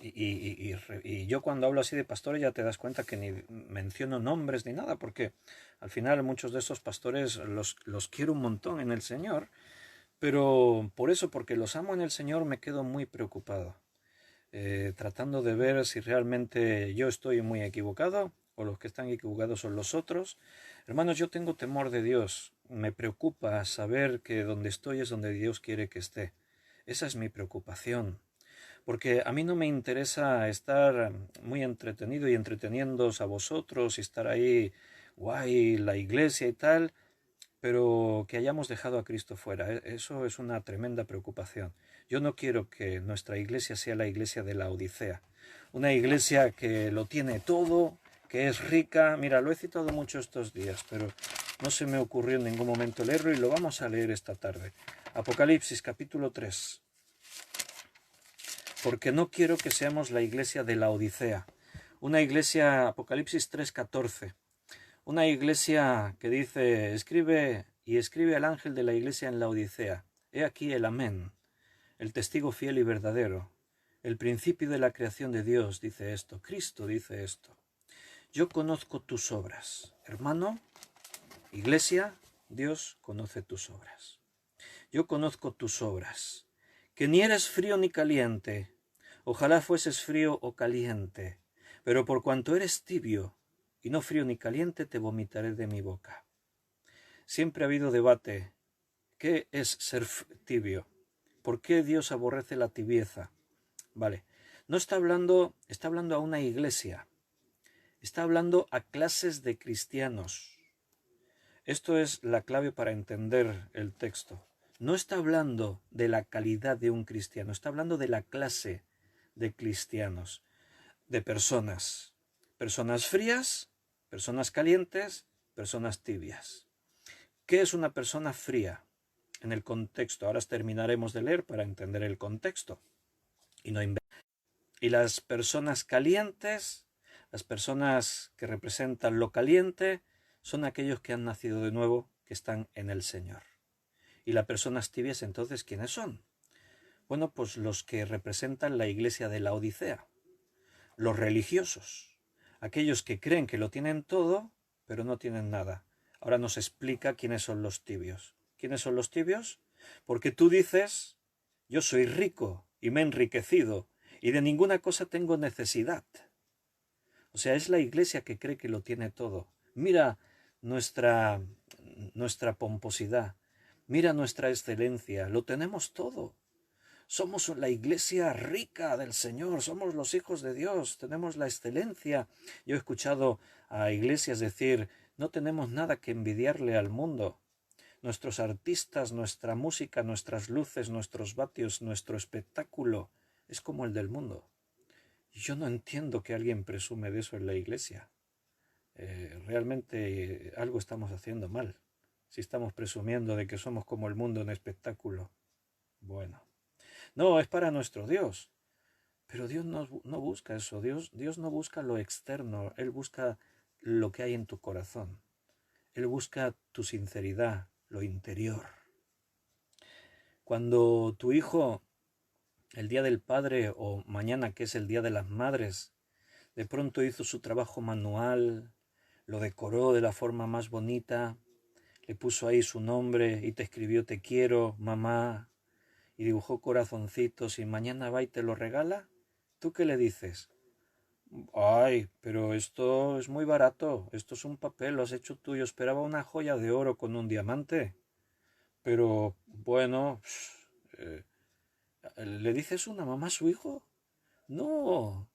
y yo cuando hablo así de pastores ya te das cuenta que ni menciono nombres ni nada, porque al final muchos de estos pastores los quiero un montón en el Señor, pero por eso, porque los amo en el Señor, me quedo muy preocupado. Tratando de ver si realmente yo estoy muy equivocado o los que están equivocados son los otros. Hermanos, yo tengo temor de Dios. Me preocupa saber que donde estoy es donde Dios quiere que esté. Esa es mi preocupación. Porque a mí no me interesa estar muy entretenido y entreteniéndoos a vosotros y estar ahí, guay, la iglesia y tal, pero que hayamos dejado a Cristo fuera. Eso es una tremenda preocupación. Yo no quiero que nuestra iglesia sea la iglesia de la Odisea, una iglesia que lo tiene todo, que es rica. Mira, lo he citado mucho estos días, pero no se me ocurrió en ningún momento leerlo y lo vamos a leer esta tarde. Apocalipsis capítulo 3. Porque no quiero que seamos la iglesia de la Odisea. Una iglesia, Apocalipsis 3:14. Una iglesia que dice, escribe al ángel de la iglesia en la Odisea. He aquí el amén, el testigo fiel y verdadero, El principio de la creación de Dios dice esto, Cristo dice esto. Yo conozco tus obras. Hermano, iglesia, Dios conoce tus obras. Yo conozco tus obras, que ni eres frío ni caliente. Ojalá fueses frío o caliente, pero por cuanto eres tibio y no frío ni caliente, te vomitaré de mi boca. Siempre ha habido debate. ¿Qué es ser tibio? ¿Por qué Dios aborrece la tibieza? Vale, no está hablando a una iglesia, está hablando a clases de cristianos. Esto es la clave para entender el texto. No está hablando de la calidad de un cristiano, está hablando de la clase de cristianos, de personas. Personas frías, personas calientes, personas tibias. ¿Qué es una persona fría? En el contexto. Ahora terminaremos de leer para entender el contexto. Y las personas calientes, las personas que representan lo caliente, son aquellos que han nacido de nuevo, que están en el Señor. Y las personas tibias, entonces, ¿quiénes son? Bueno, pues los que representan la iglesia de la Odisea, los religiosos, aquellos que creen que lo tienen todo, pero no tienen nada. Ahora nos explica quiénes son los tibios. ¿Quiénes son los tibios? Porque tú dices, yo soy rico y me he enriquecido y de ninguna cosa tengo necesidad. O sea, es la iglesia que cree que lo tiene todo. Mira nuestra pomposidad, mira nuestra excelencia, lo tenemos todo. Somos la iglesia rica del Señor, somos los hijos de Dios, tenemos la excelencia. Yo he escuchado a iglesias decir, no tenemos nada que envidiarle al mundo. Nuestros artistas, nuestra música, nuestras luces, nuestros vatios, nuestro espectáculo es como el del mundo. Y yo no entiendo que alguien presume de eso en la iglesia. Realmente algo estamos haciendo mal, si estamos presumiendo de que somos como el mundo en espectáculo. Bueno, no, es para nuestro Dios. Pero Dios no busca eso, Dios no busca lo externo, Él busca lo que hay en tu corazón. Él busca tu sinceridad, lo interior. Cuando tu hijo, el día del padre o mañana que es el día de las madres, de pronto hizo su trabajo manual, lo decoró de la forma más bonita, le puso ahí su nombre y te escribió te quiero, mamá, y dibujó corazoncitos y mañana va y te lo regala, ¿tú qué le dices? Ay, pero esto es muy barato, esto es un papel, lo has hecho tú, yo esperaba una joya de oro con un diamante. Pero bueno, ¿le dices una mamá a su hijo? No.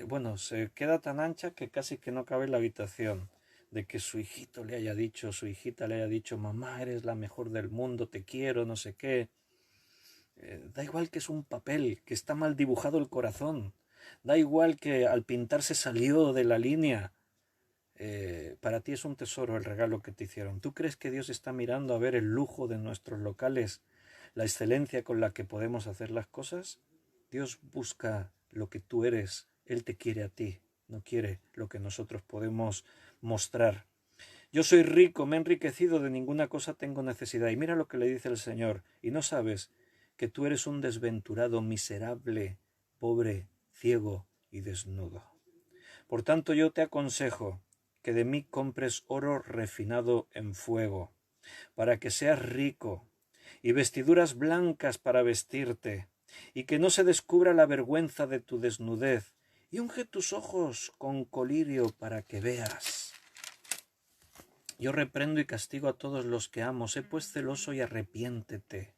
Bueno, se queda tan ancha que casi que no cabe en la habitación. De que su hijito le haya dicho, su hijita le haya dicho, mamá, eres la mejor del mundo, te quiero, no sé qué. Da igual que es un papel, que está mal dibujado el corazón. Da igual que al pintar se salió de la línea. Para ti es un tesoro el regalo que te hicieron. ¿Tú crees que Dios está mirando a ver el lujo de nuestros locales, la excelencia con la que podemos hacer las cosas? Dios busca lo que tú eres. Él te quiere a ti, no quiere lo que nosotros podemos mostrar. Yo soy rico, me he enriquecido, de ninguna cosa tengo necesidad. Y mira lo que le dice el Señor. Y no sabes que tú eres un desventurado, miserable, pobre, ciego y desnudo. Por tanto, yo te aconsejo que de mí compres oro refinado en fuego, para que seas rico, y vestiduras blancas para vestirte, y que no se descubra la vergüenza de tu desnudez, y unge tus ojos con colirio para que veas. Yo reprendo y castigo a todos los que amo, sé pues celoso y arrepiéntete.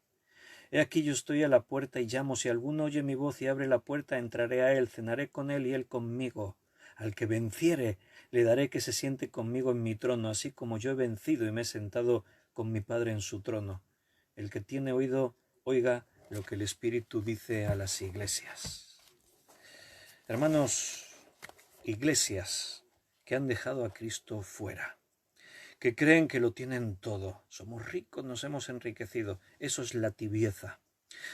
He aquí yo estoy a la puerta y llamo, si alguno oye mi voz y abre la puerta, entraré a él, cenaré con él y él conmigo. Al que venciere, le daré que se siente conmigo en mi trono, así como yo he vencido y me he sentado con mi Padre en su trono. El que tiene oído, oiga lo que el Espíritu dice a las iglesias. Hermanos, iglesias que han dejado a Cristo fuera, que creen que lo tienen todo. Somos ricos, nos hemos enriquecido. Eso es la tibieza.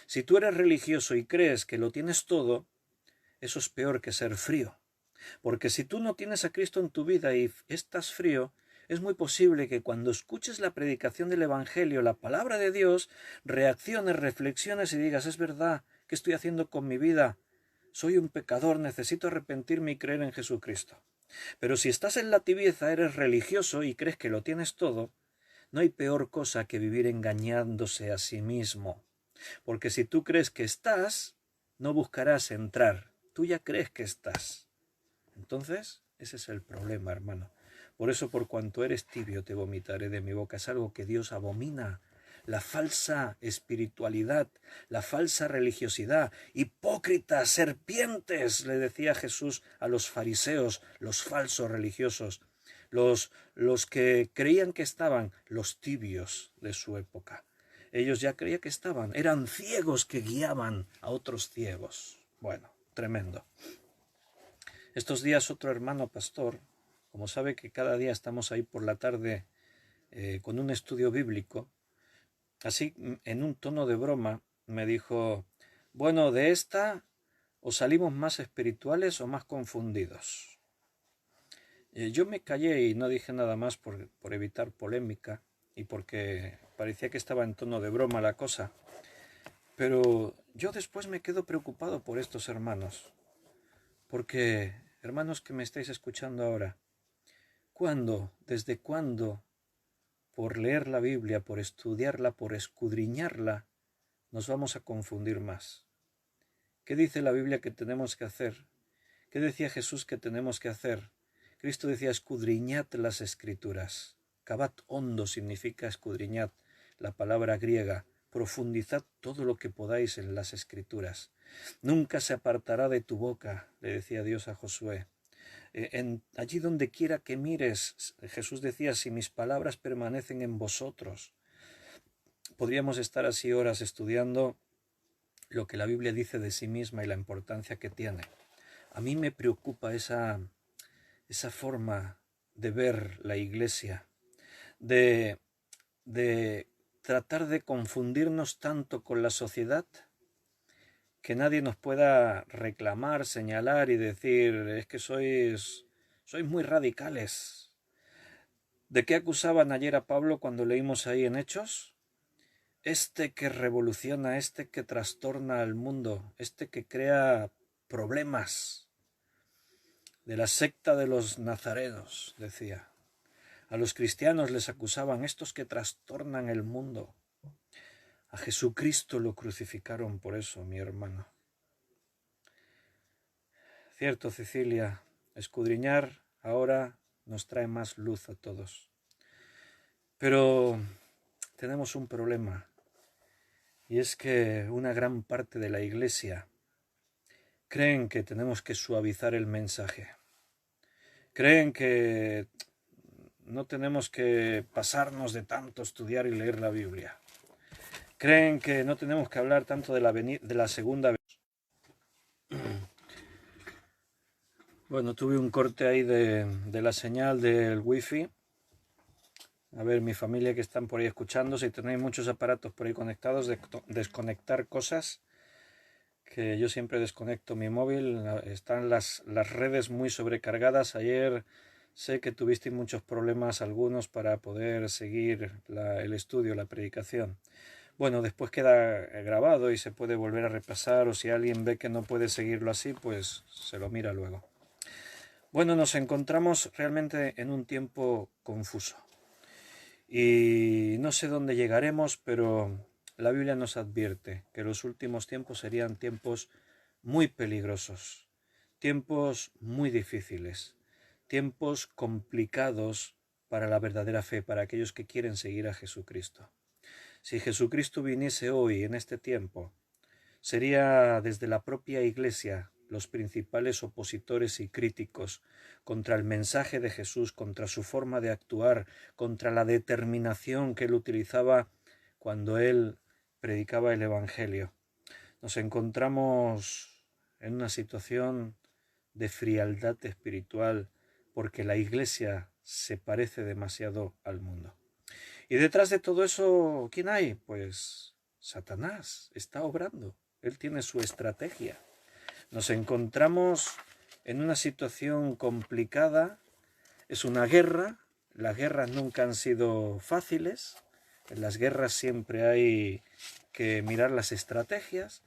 Si tú eres religioso y crees que lo tienes todo, eso es peor que ser frío. Porque si tú no tienes a Cristo en tu vida y estás frío, es muy posible que cuando escuches la predicación del Evangelio, la palabra de Dios, reacciones, reflexiones y digas, es verdad, ¿qué estoy haciendo con mi vida? soy un pecador, necesito arrepentirme y creer en Jesucristo. Pero si estás en la tibieza, eres religioso y crees que lo tienes todo, no hay peor cosa que vivir engañándose a sí mismo. Porque si tú crees que estás, no buscarás entrar. Tú ya crees que estás. Entonces, ese es el problema, hermano. Por eso, por cuanto eres tibio, te vomitaré de mi boca. Es algo que Dios abomina. La falsa espiritualidad, la falsa religiosidad. Hipócritas, serpientes, le decía Jesús a los fariseos, los falsos religiosos, los que creían que estaban, los tibios de su época. Ellos ya creían que estaban, eran ciegos que guiaban a otros ciegos. Bueno, tremendo. Estos días otro hermano pastor, como sabe que cada día estamos ahí por la tarde con un estudio bíblico, así en un tono de broma me dijo, bueno, de esta o salimos más espirituales o más confundidos. Yo me callé y no dije nada más por evitar polémica y porque parecía que estaba en tono de broma la cosa. Pero yo después me quedo preocupado por estos hermanos. Porque, hermanos que me estáis escuchando ahora, ¿cuándo, desde cuándo, por leer la Biblia, por estudiarla, por escudriñarla, nos vamos a confundir más? ¿Qué dice la Biblia que tenemos que hacer? ¿Qué decía Jesús que tenemos que hacer? Cristo decía, escudriñad las Escrituras. Cavat hondo significa escudriñad, la palabra griega. Profundizad todo lo que podáis en las Escrituras. Nunca se apartará de tu boca, le decía Dios a Josué. Allí donde quiera que mires, Jesús decía, si mis palabras permanecen en vosotros. Podríamos estar así horas estudiando lo que la Biblia dice de sí misma y la importancia que tiene. A mí me preocupa esa forma de ver la Iglesia, de tratar de confundirnos tanto con la sociedad que nadie nos pueda reclamar, señalar y decir, es que sois muy radicales. ¿De qué acusaban ayer a Pablo cuando leímos ahí en Hechos? Este que revoluciona, este que trastorna al mundo, este que crea problemas. De la secta de los nazarenos, decía. A los cristianos les acusaban, estos que trastornan el mundo. A Jesucristo lo crucificaron por eso, mi hermano. Cierto, Cecilia, escudriñar ahora nos trae más luz a todos. Pero tenemos un problema, y es que una gran parte de la Iglesia creen que tenemos que suavizar el mensaje. Creen que no tenemos que pasarnos de tanto estudiar y leer la Biblia. Creen que no tenemos que hablar tanto de la segunda vez. Bueno, tuve un corte ahí de la señal del wifi. A ver, mi familia que están por ahí escuchando, si tenéis muchos aparatos por ahí conectados, desconectar cosas, que yo siempre desconecto mi móvil. Están las redes muy sobrecargadas. Ayer sé que tuvisteis muchos problemas algunos para poder seguir el estudio, la predicación. Bueno, después queda grabado y se puede volver a repasar, o si alguien ve que no puede seguirlo así, pues se lo mira luego. Bueno, nos encontramos realmente en un tiempo confuso. Y no sé dónde llegaremos, pero la Biblia nos advierte que los últimos tiempos serían tiempos muy peligrosos, tiempos muy difíciles, tiempos complicados para la verdadera fe, para aquellos que quieren seguir a Jesucristo. Si Jesucristo viniese hoy en este tiempo, sería desde la propia Iglesia los principales opositores y críticos contra el mensaje de Jesús, contra su forma de actuar, contra la determinación que él utilizaba cuando él predicaba el Evangelio. Nos encontramos en una situación de frialdad espiritual porque la Iglesia se parece demasiado al mundo. Y detrás de todo eso, ¿quién hay? Pues Satanás está obrando. Él tiene su estrategia. Nos encontramos en una situación complicada. Es una guerra. Las guerras nunca han sido fáciles. En las guerras siempre hay que mirar las estrategias.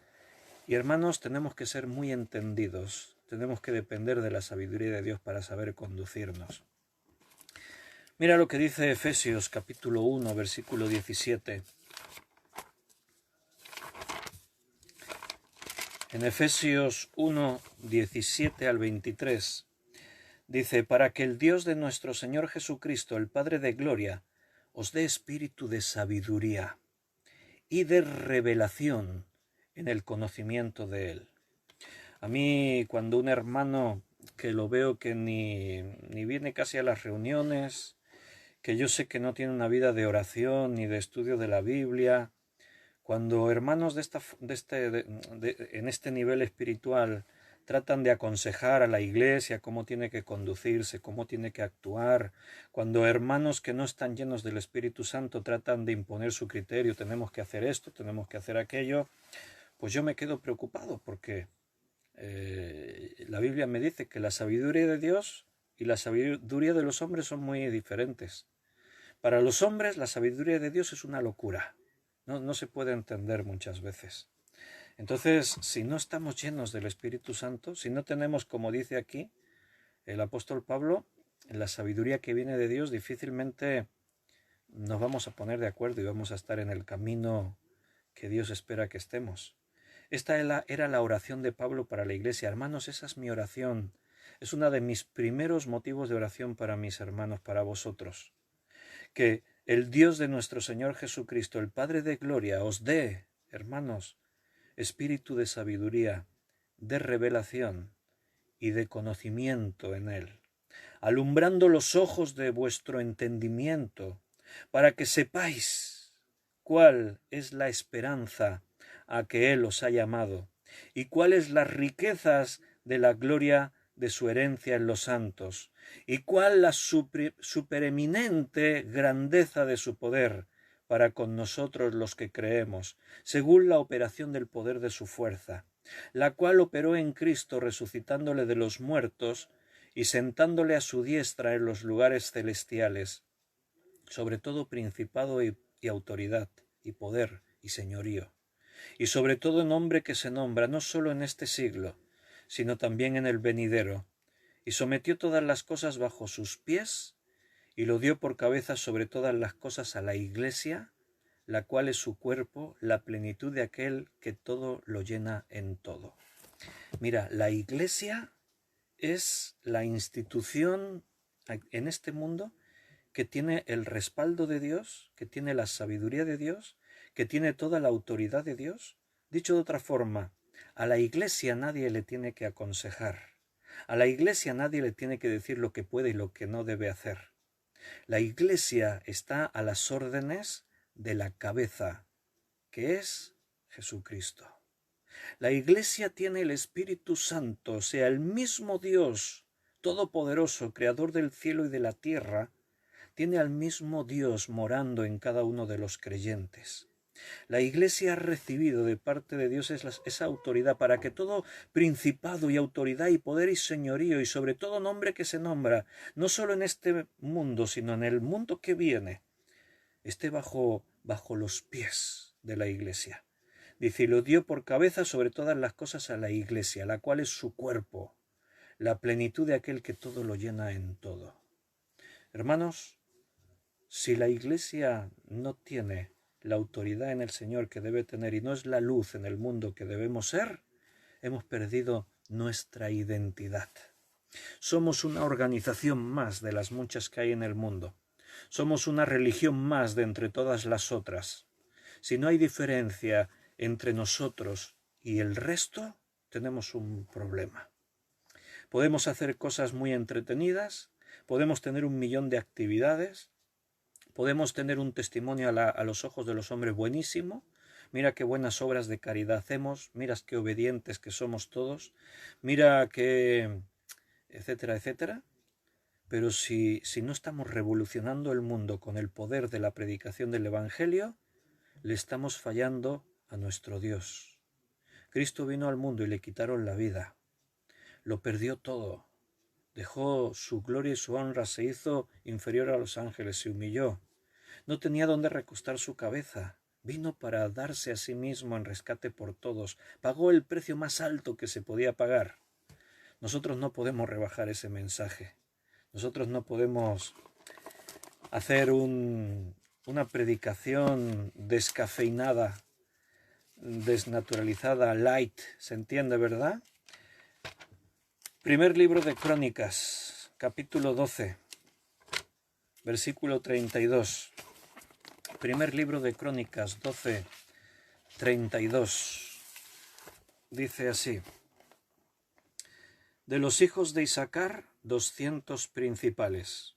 Y hermanos, tenemos que ser muy entendidos, tenemos que depender de la sabiduría de Dios para saber conducirnos. Mira lo que dice Efesios capítulo 1, versículo 17. En Efesios 1, 17 al 23, dice, para que el Dios de nuestro Señor Jesucristo, el Padre de gloria, os dé espíritu de sabiduría y de revelación en el conocimiento de Él. A mí, cuando un hermano que lo veo que ni viene casi a las reuniones, que yo sé que no tiene una vida de oración ni de estudio de la Biblia, cuando hermanos en este nivel espiritual tratan de aconsejar a la iglesia cómo tiene que conducirse, cómo tiene que actuar, cuando hermanos que no están llenos del Espíritu Santo tratan de imponer su criterio, tenemos que hacer esto, tenemos que hacer aquello, pues yo me quedo preocupado porque la Biblia me dice que la sabiduría de Dios y la sabiduría de los hombres son muy diferentes. Para los hombres la sabiduría de Dios es una locura. No se puede entender muchas veces. Entonces, si no estamos llenos del Espíritu Santo, si no tenemos, como dice aquí el apóstol Pablo, la sabiduría que viene de Dios, difícilmente nos vamos a poner de acuerdo y vamos a estar en el camino que Dios espera que estemos. Esta era la oración de Pablo para la iglesia. Hermanos, esa es mi oración. Es uno de mis primeros motivos de oración para mis hermanos, para vosotros. Que el Dios de nuestro Señor Jesucristo, el Padre de gloria, os dé, hermanos, espíritu de sabiduría, de revelación y de conocimiento en Él, alumbrando los ojos de vuestro entendimiento, para que sepáis cuál es la esperanza a que Él os ha llamado y cuáles las riquezas de la gloria de su herencia en los santos, y cuál la supereminente grandeza de su poder para con nosotros los que creemos, según la operación del poder de su fuerza, la cual operó en Cristo resucitándole de los muertos y sentándole a su diestra en los lugares celestiales, sobre todo principado y autoridad, y poder y señorío, y sobre todo nombre que se nombra no sólo en este siglo, sino también en el venidero, y sometió todas las cosas bajo sus pies, y lo dio por cabeza sobre todas las cosas a la Iglesia, la cual es su cuerpo, la plenitud de aquel que todo lo llena en todo. Mira, la Iglesia es la institución en este mundo que tiene el respaldo de Dios, que tiene la sabiduría de Dios, que tiene toda la autoridad de Dios. Dicho de otra forma, a la Iglesia nadie le tiene que aconsejar. A la Iglesia nadie le tiene que decir lo que puede y lo que no debe hacer. La Iglesia está a las órdenes de la cabeza, que es Jesucristo. La Iglesia tiene el Espíritu Santo, o sea, el mismo Dios todopoderoso, creador del cielo y de la tierra, tiene al mismo Dios morando en cada uno de los creyentes. La Iglesia ha recibido de parte de Dios esa autoridad para que todo principado y autoridad y poder y señorío y sobre todo nombre que se nombra, no solo en este mundo, sino en el mundo que viene, esté bajo los pies de la Iglesia. Dice, y lo dio por cabeza sobre todas las cosas a la Iglesia, la cual es su cuerpo, la plenitud de aquel que todo lo llena en todo. Hermanos, si la Iglesia no tiene la autoridad en el Señor que debe tener y no es la luz en el mundo que debemos ser, hemos perdido nuestra identidad. Somos una organización más de las muchas que hay en el mundo. Somos una religión más de entre todas las otras. Si no hay diferencia entre nosotros y el resto, tenemos un problema. Podemos hacer cosas muy entretenidas, podemos tener 1.000.000 de actividades, podemos tener un testimonio a los ojos de los hombres buenísimo. Mira qué buenas obras de caridad hacemos, mira qué obedientes que somos todos, mira qué, etcétera, etcétera. Pero si no estamos revolucionando el mundo con el poder de la predicación del Evangelio, le estamos fallando a nuestro Dios. Cristo vino al mundo y le quitaron la vida. Lo perdió todo. Dejó su gloria y su honra, se hizo inferior a los ángeles, se humilló. No tenía dónde recostar su cabeza. Vino para darse a sí mismo en rescate por todos. Pagó el precio más alto que se podía pagar. Nosotros no podemos rebajar ese mensaje. Nosotros no podemos hacer una predicación descafeinada, desnaturalizada, light. ¿Se entiende, verdad? Primer libro de Crónicas, capítulo 12, versículo 32. Primer libro de Crónicas 12, 32. Dice así: de los hijos de Isacar, 200 principales,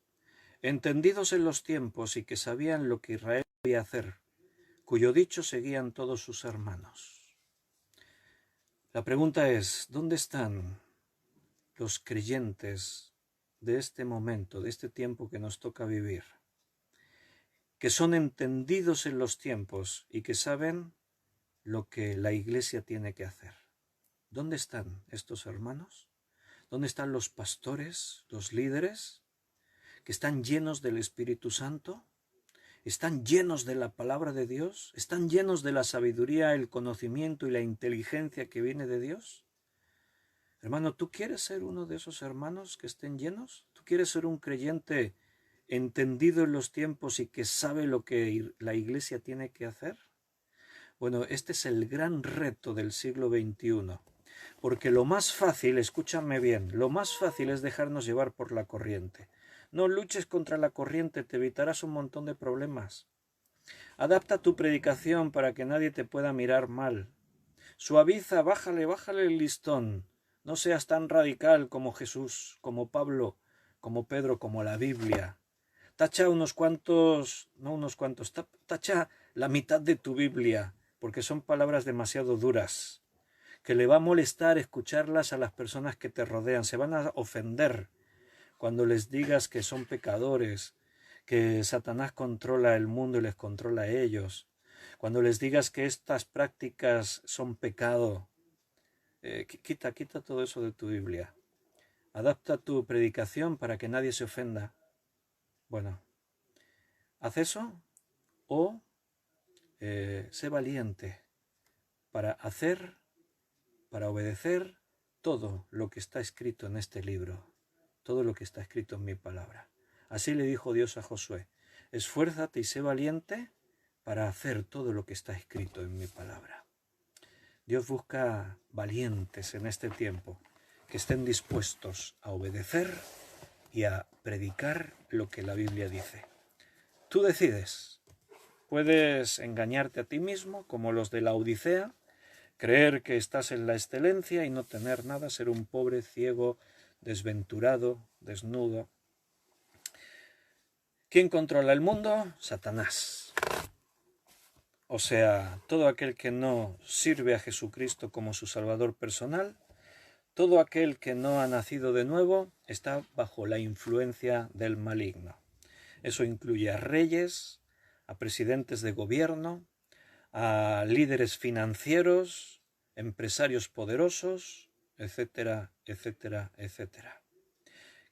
entendidos en los tiempos y que sabían lo que Israel debía hacer, cuyo dicho seguían todos sus hermanos. La pregunta es, ¿dónde están los creyentes de este momento, de este tiempo que nos toca vivir? Que son entendidos en los tiempos y que saben lo que la Iglesia tiene que hacer. ¿Dónde están estos hermanos? ¿Dónde están los pastores, los líderes, que están llenos del Espíritu Santo? ¿Están llenos de la palabra de Dios? ¿Están llenos de la sabiduría, el conocimiento y la inteligencia que viene de Dios? Hermano, ¿tú quieres ser uno de esos hermanos que estén llenos? ¿Tú quieres ser un creyente entendido en los tiempos y que sabe lo que la Iglesia tiene que hacer? Bueno, este es el gran reto del siglo XXI, porque lo más fácil, escúchame bien, lo más fácil es dejarnos llevar por la corriente. No luches contra la corriente, te evitarás un montón de problemas. Adapta tu predicación para que nadie te pueda mirar mal. Suaviza, bájale el listón. No seas tan radical como Jesús, como Pablo, como Pedro, como la Biblia. Tacha tacha la mitad de tu Biblia, porque son palabras demasiado duras, que le va a molestar escucharlas a las personas que te rodean. Se van a ofender cuando les digas que son pecadores, que Satanás controla el mundo y les controla a ellos. Cuando les digas que estas prácticas son pecado, quita todo eso de tu Biblia. Adapta tu predicación para que nadie se ofenda. Bueno, haz eso o sé valiente para hacer, para obedecer todo lo que está escrito en este libro, todo lo que está escrito en mi palabra. Así le dijo Dios a Josué: esfuérzate y sé valiente para hacer todo lo que está escrito en mi palabra. Dios busca valientes en este tiempo, que estén dispuestos a obedecer y a predicar lo que la Biblia dice. Tú decides. Puedes engañarte a ti mismo, como los de la Odisea, creer que estás en la excelencia y no tener nada, ser un pobre, ciego, desventurado, desnudo. ¿Quién controla el mundo? Satanás. O sea, todo aquel que no sirve a Jesucristo como su Salvador personal, todo aquel que no ha nacido de nuevo, está bajo la influencia del maligno. Eso incluye a reyes, a presidentes de gobierno, a líderes financieros, empresarios poderosos, etcétera, etcétera, etcétera.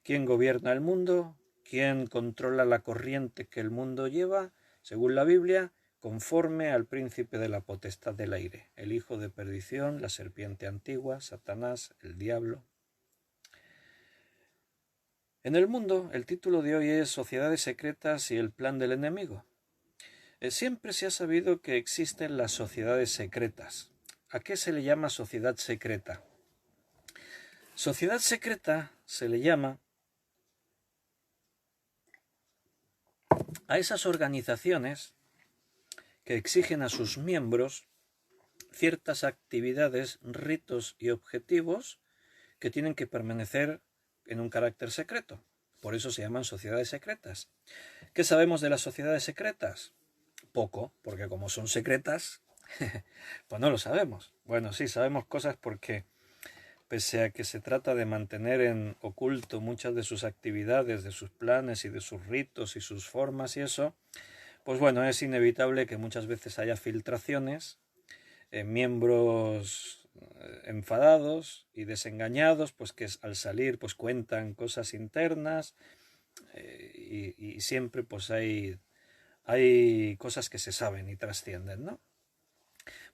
¿Quién gobierna el mundo? ¿Quién controla la corriente que el mundo lleva? Según la Biblia, conforme al príncipe de la potestad del aire, el hijo de perdición, la serpiente antigua, Satanás, el diablo. En el mundo, el título de hoy es Sociedades secretas y el plan del enemigo. Siempre se ha sabido que existen las sociedades secretas. ¿A qué se le llama sociedad secreta? Sociedad secreta se le llama a esas organizaciones que exigen a sus miembros ciertas actividades, ritos y objetivos que tienen que permanecer en un carácter secreto. Por eso se llaman sociedades secretas. ¿Qué sabemos de las sociedades secretas? Poco, porque como son secretas, pues no lo sabemos. Bueno, sí, sabemos cosas porque, pese a que se trata de mantener en oculto muchas de sus actividades, de sus planes y de sus ritos y sus formas y eso, pues bueno, es inevitable que muchas veces haya filtraciones, miembros enfadados y desengañados, pues que al salir pues cuentan cosas internas y siempre pues hay hay cosas que se saben y trascienden, ¿no?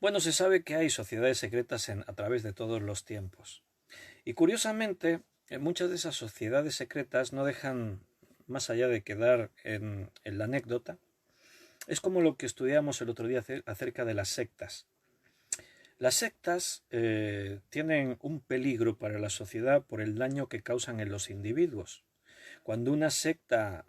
Bueno, se sabe que hay sociedades secretas a través de todos los tiempos. Y curiosamente, muchas de esas sociedades secretas no dejan más allá de quedar en la anécdota. Es como lo que estudiamos el otro día acerca de las sectas. Las sectas tienen un peligro para la sociedad por el daño que causan en los individuos. Cuando una secta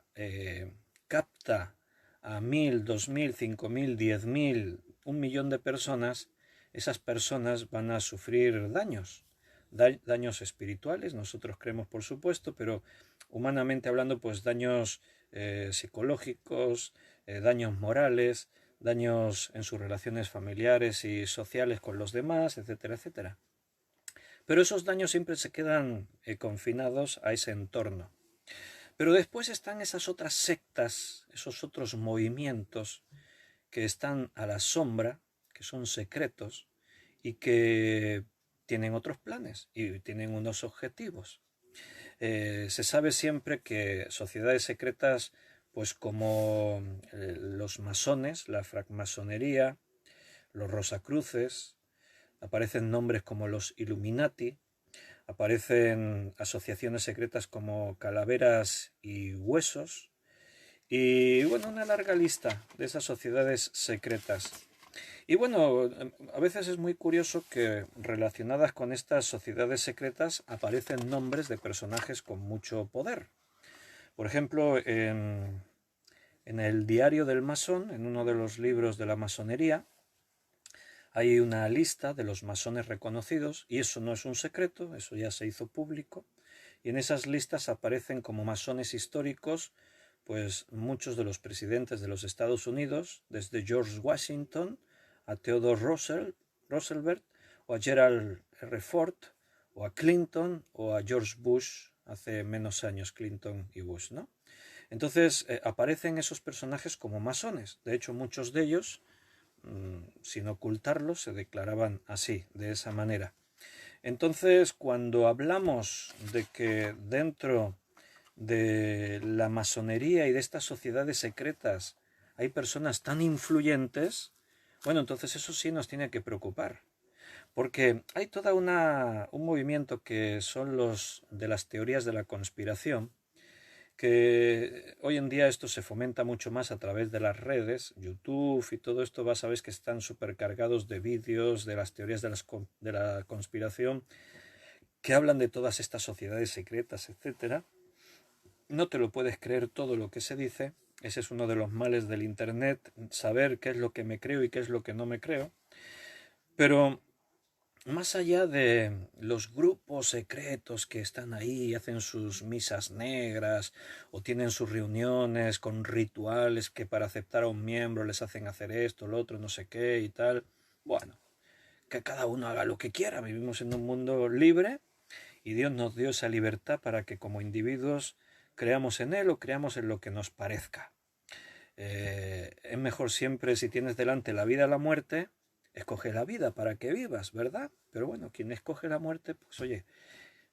capta a 1000, 2000, 5000, 10.000, 1 millón de personas, esas personas van a sufrir daños, daños espirituales, nosotros creemos por supuesto, pero humanamente hablando, pues daños psicológicos, daños morales, daños en sus relaciones familiares y sociales con los demás, etcétera, etcétera. Pero esos daños siempre se quedan confinados a ese entorno. Pero después están esas otras sectas, esos otros movimientos que están a la sombra, que son secretos y que tienen otros planes y tienen unos objetivos. Se sabe siempre que sociedades secretas, pues como los masones, la francmasonería, los rosacruces, aparecen nombres como los Illuminati, aparecen asociaciones secretas como Calaveras y Huesos, y bueno, una larga lista de esas sociedades secretas. Y bueno, a veces es muy curioso que relacionadas con estas sociedades secretas aparecen nombres de personajes con mucho poder. Por ejemplo, en el Diario del Masón, en uno de los libros de la masonería, hay una lista de los masones reconocidos, y eso no es un secreto, eso ya se hizo público, y en esas listas aparecen como masones históricos pues muchos de los presidentes de los Estados Unidos, desde George Washington a Theodore Roosevelt, o a Gerald R. Ford, o a Clinton, o a George Bush, hace menos años Clinton y Bush, ¿no? Entonces aparecen esos personajes como masones. De hecho, muchos de ellos, sin ocultarlo, se declaraban así, de esa manera. Entonces, cuando hablamos de que dentro de la masonería y de estas sociedades secretas hay personas tan influyentes, bueno, entonces eso sí nos tiene que preocupar. Porque hay toda un movimiento que son los de las teorías de la conspiración, que hoy en día esto se fomenta mucho más a través de las redes, YouTube y todo esto, vas a ver que están supercargados de vídeos de las teorías de la conspiración que hablan de todas estas sociedades secretas, etcétera. No te lo puedes creer todo lo que se dice. Ese es uno de los males del Internet, saber qué es lo que me creo y qué es lo que no me creo. Pero más allá de los grupos secretos que están ahí y hacen sus misas negras o tienen sus reuniones con rituales que para aceptar a un miembro les hacen hacer esto, lo otro, no sé qué y tal, bueno, que cada uno haga lo que quiera. Vivimos en un mundo libre y Dios nos dio esa libertad para que como individuos creamos en Él o creamos en lo que nos parezca. Es mejor siempre, si tienes delante la vida o la muerte, escoge la vida para que vivas, ¿verdad? Pero bueno, quien escoge la muerte, pues oye,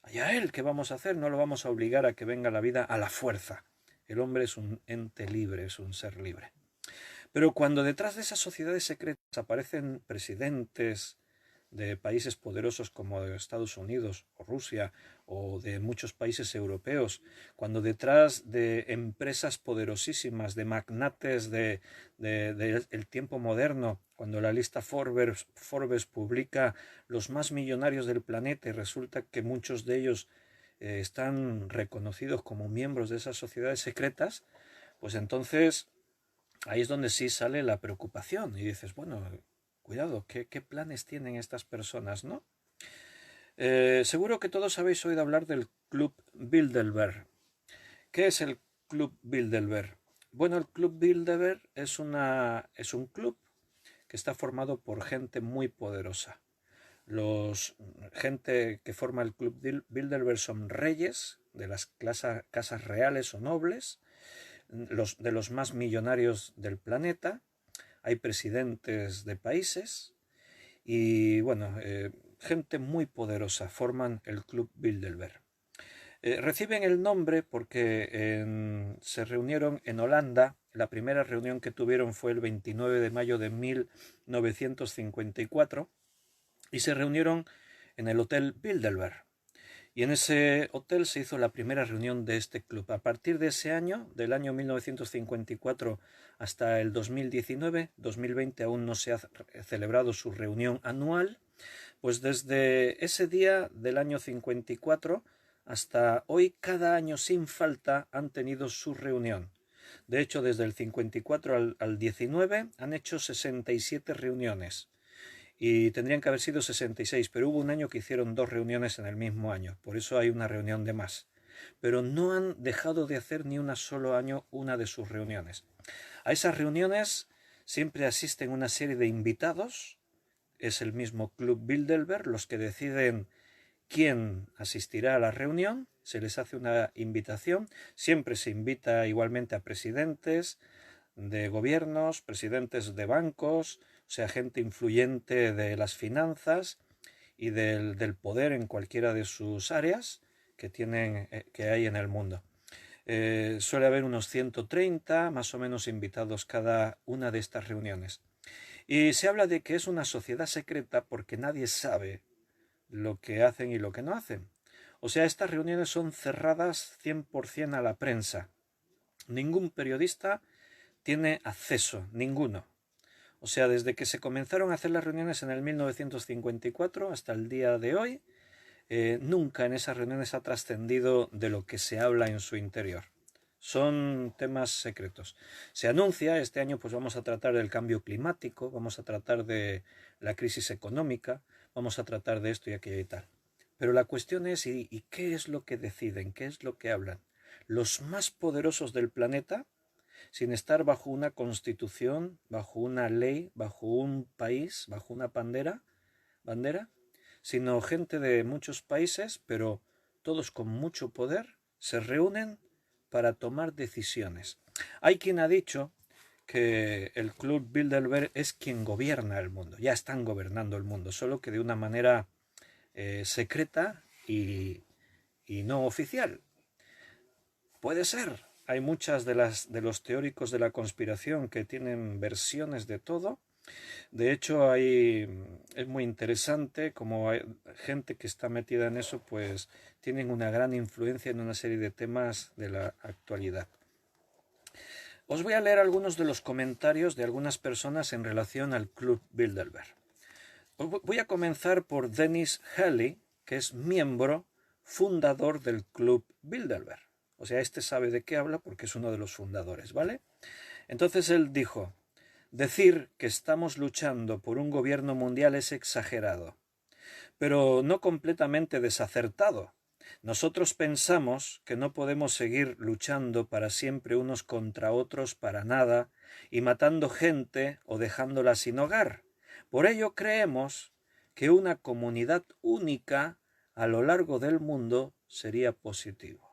allá él, ¿qué vamos a hacer? No lo vamos a obligar a que venga la vida a la fuerza. El hombre es un ente libre, es un ser libre. Pero cuando detrás de esas sociedades secretas aparecen presidentes de países poderosos como Estados Unidos o Rusia o de muchos países europeos, cuando detrás de empresas poderosísimas, de magnates del tiempo moderno, cuando la lista Forbes publica los más millonarios del planeta y resulta que muchos de ellos están reconocidos como miembros de esas sociedades secretas, pues entonces ahí es donde sí sale la preocupación y dices, bueno, cuidado, ¿qué planes tienen estas personas, no? Seguro que todos habéis oído hablar del Club Bilderberg. ¿Qué es el Club Bilderberg? Bueno, el Club Bilderberg es un club que está formado por gente muy poderosa. Gente que forma el Club Bilderberg son reyes de las casas reales o nobles, de los más millonarios del planeta. Hay presidentes de países y bueno, gente muy poderosa forman el Club Bilderberg. Reciben el nombre porque se reunieron en Holanda La primera reunión que tuvieron fue el 29 de mayo de 1954 y se reunieron en el Hotel Bilderberg. Y en ese hotel se hizo la primera reunión de este club. A partir de ese año, del año 1954 hasta el 2019, 2020 aún no se ha celebrado su reunión anual, pues desde ese día del año 54 hasta hoy, cada año sin falta han tenido su reunión. De hecho, desde el 54 al 19 han hecho 67 reuniones. Y tendrían que haber sido 66, pero hubo un año que hicieron 2 reuniones en el mismo año, por eso hay una reunión de más. Pero no han dejado de hacer ni un solo año una de sus reuniones. A esas reuniones siempre asisten una serie de invitados, es el mismo Club Bilderberg los que deciden quién asistirá a la reunión, se les hace una invitación, siempre se invita igualmente a presidentes de gobiernos, presidentes de bancos, o sea, gente influyente de las finanzas y del poder en cualquiera de sus áreas que hay en el mundo. Suele haber unos 130 más o menos invitados cada una de estas reuniones. Y se habla de que es una sociedad secreta porque nadie sabe lo que hacen y lo que no hacen. O sea, estas reuniones son cerradas 100% a la prensa. Ningún periodista tiene acceso, ninguno. O sea, desde que se comenzaron a hacer las reuniones en el 1954 hasta el día de hoy, nunca en esas reuniones ha trascendido de lo que se habla en su interior. Son temas secretos. Se anuncia, este año pues vamos a tratar del cambio climático, vamos a tratar de la crisis económica, vamos a tratar de esto y aquello y tal. Pero la cuestión es, ¿y qué es lo que deciden? ¿Qué es lo que hablan? Los más poderosos del planeta, sin estar bajo una constitución, bajo una ley, bajo un país, bajo una bandera, sino gente de muchos países, pero todos con mucho poder, se reúnen para tomar decisiones. Hay quien ha dicho que el Club Bilderberg es quien gobierna el mundo, ya están gobernando el mundo, solo que de una manera secreta y no oficial. Puede ser. Hay muchas de los teóricos de la conspiración que tienen versiones de todo. De hecho, es muy interesante como hay gente que está metida en eso, pues tienen una gran influencia en una serie de temas de la actualidad. Os voy a leer algunos de los comentarios de algunas personas en relación al Club Bilderberg. Voy a comenzar por Dennis Haley, que es miembro fundador del Club Bilderberg. O sea, este sabe de qué habla porque es uno de los fundadores, ¿vale? Entonces él dijo: decir que estamos luchando por un gobierno mundial es exagerado, pero no completamente desacertado. Nosotros pensamos que no podemos seguir luchando para siempre unos contra otros para nada y matando gente o dejándola sin hogar. Por ello creemos que una comunidad única a lo largo del mundo sería positivo.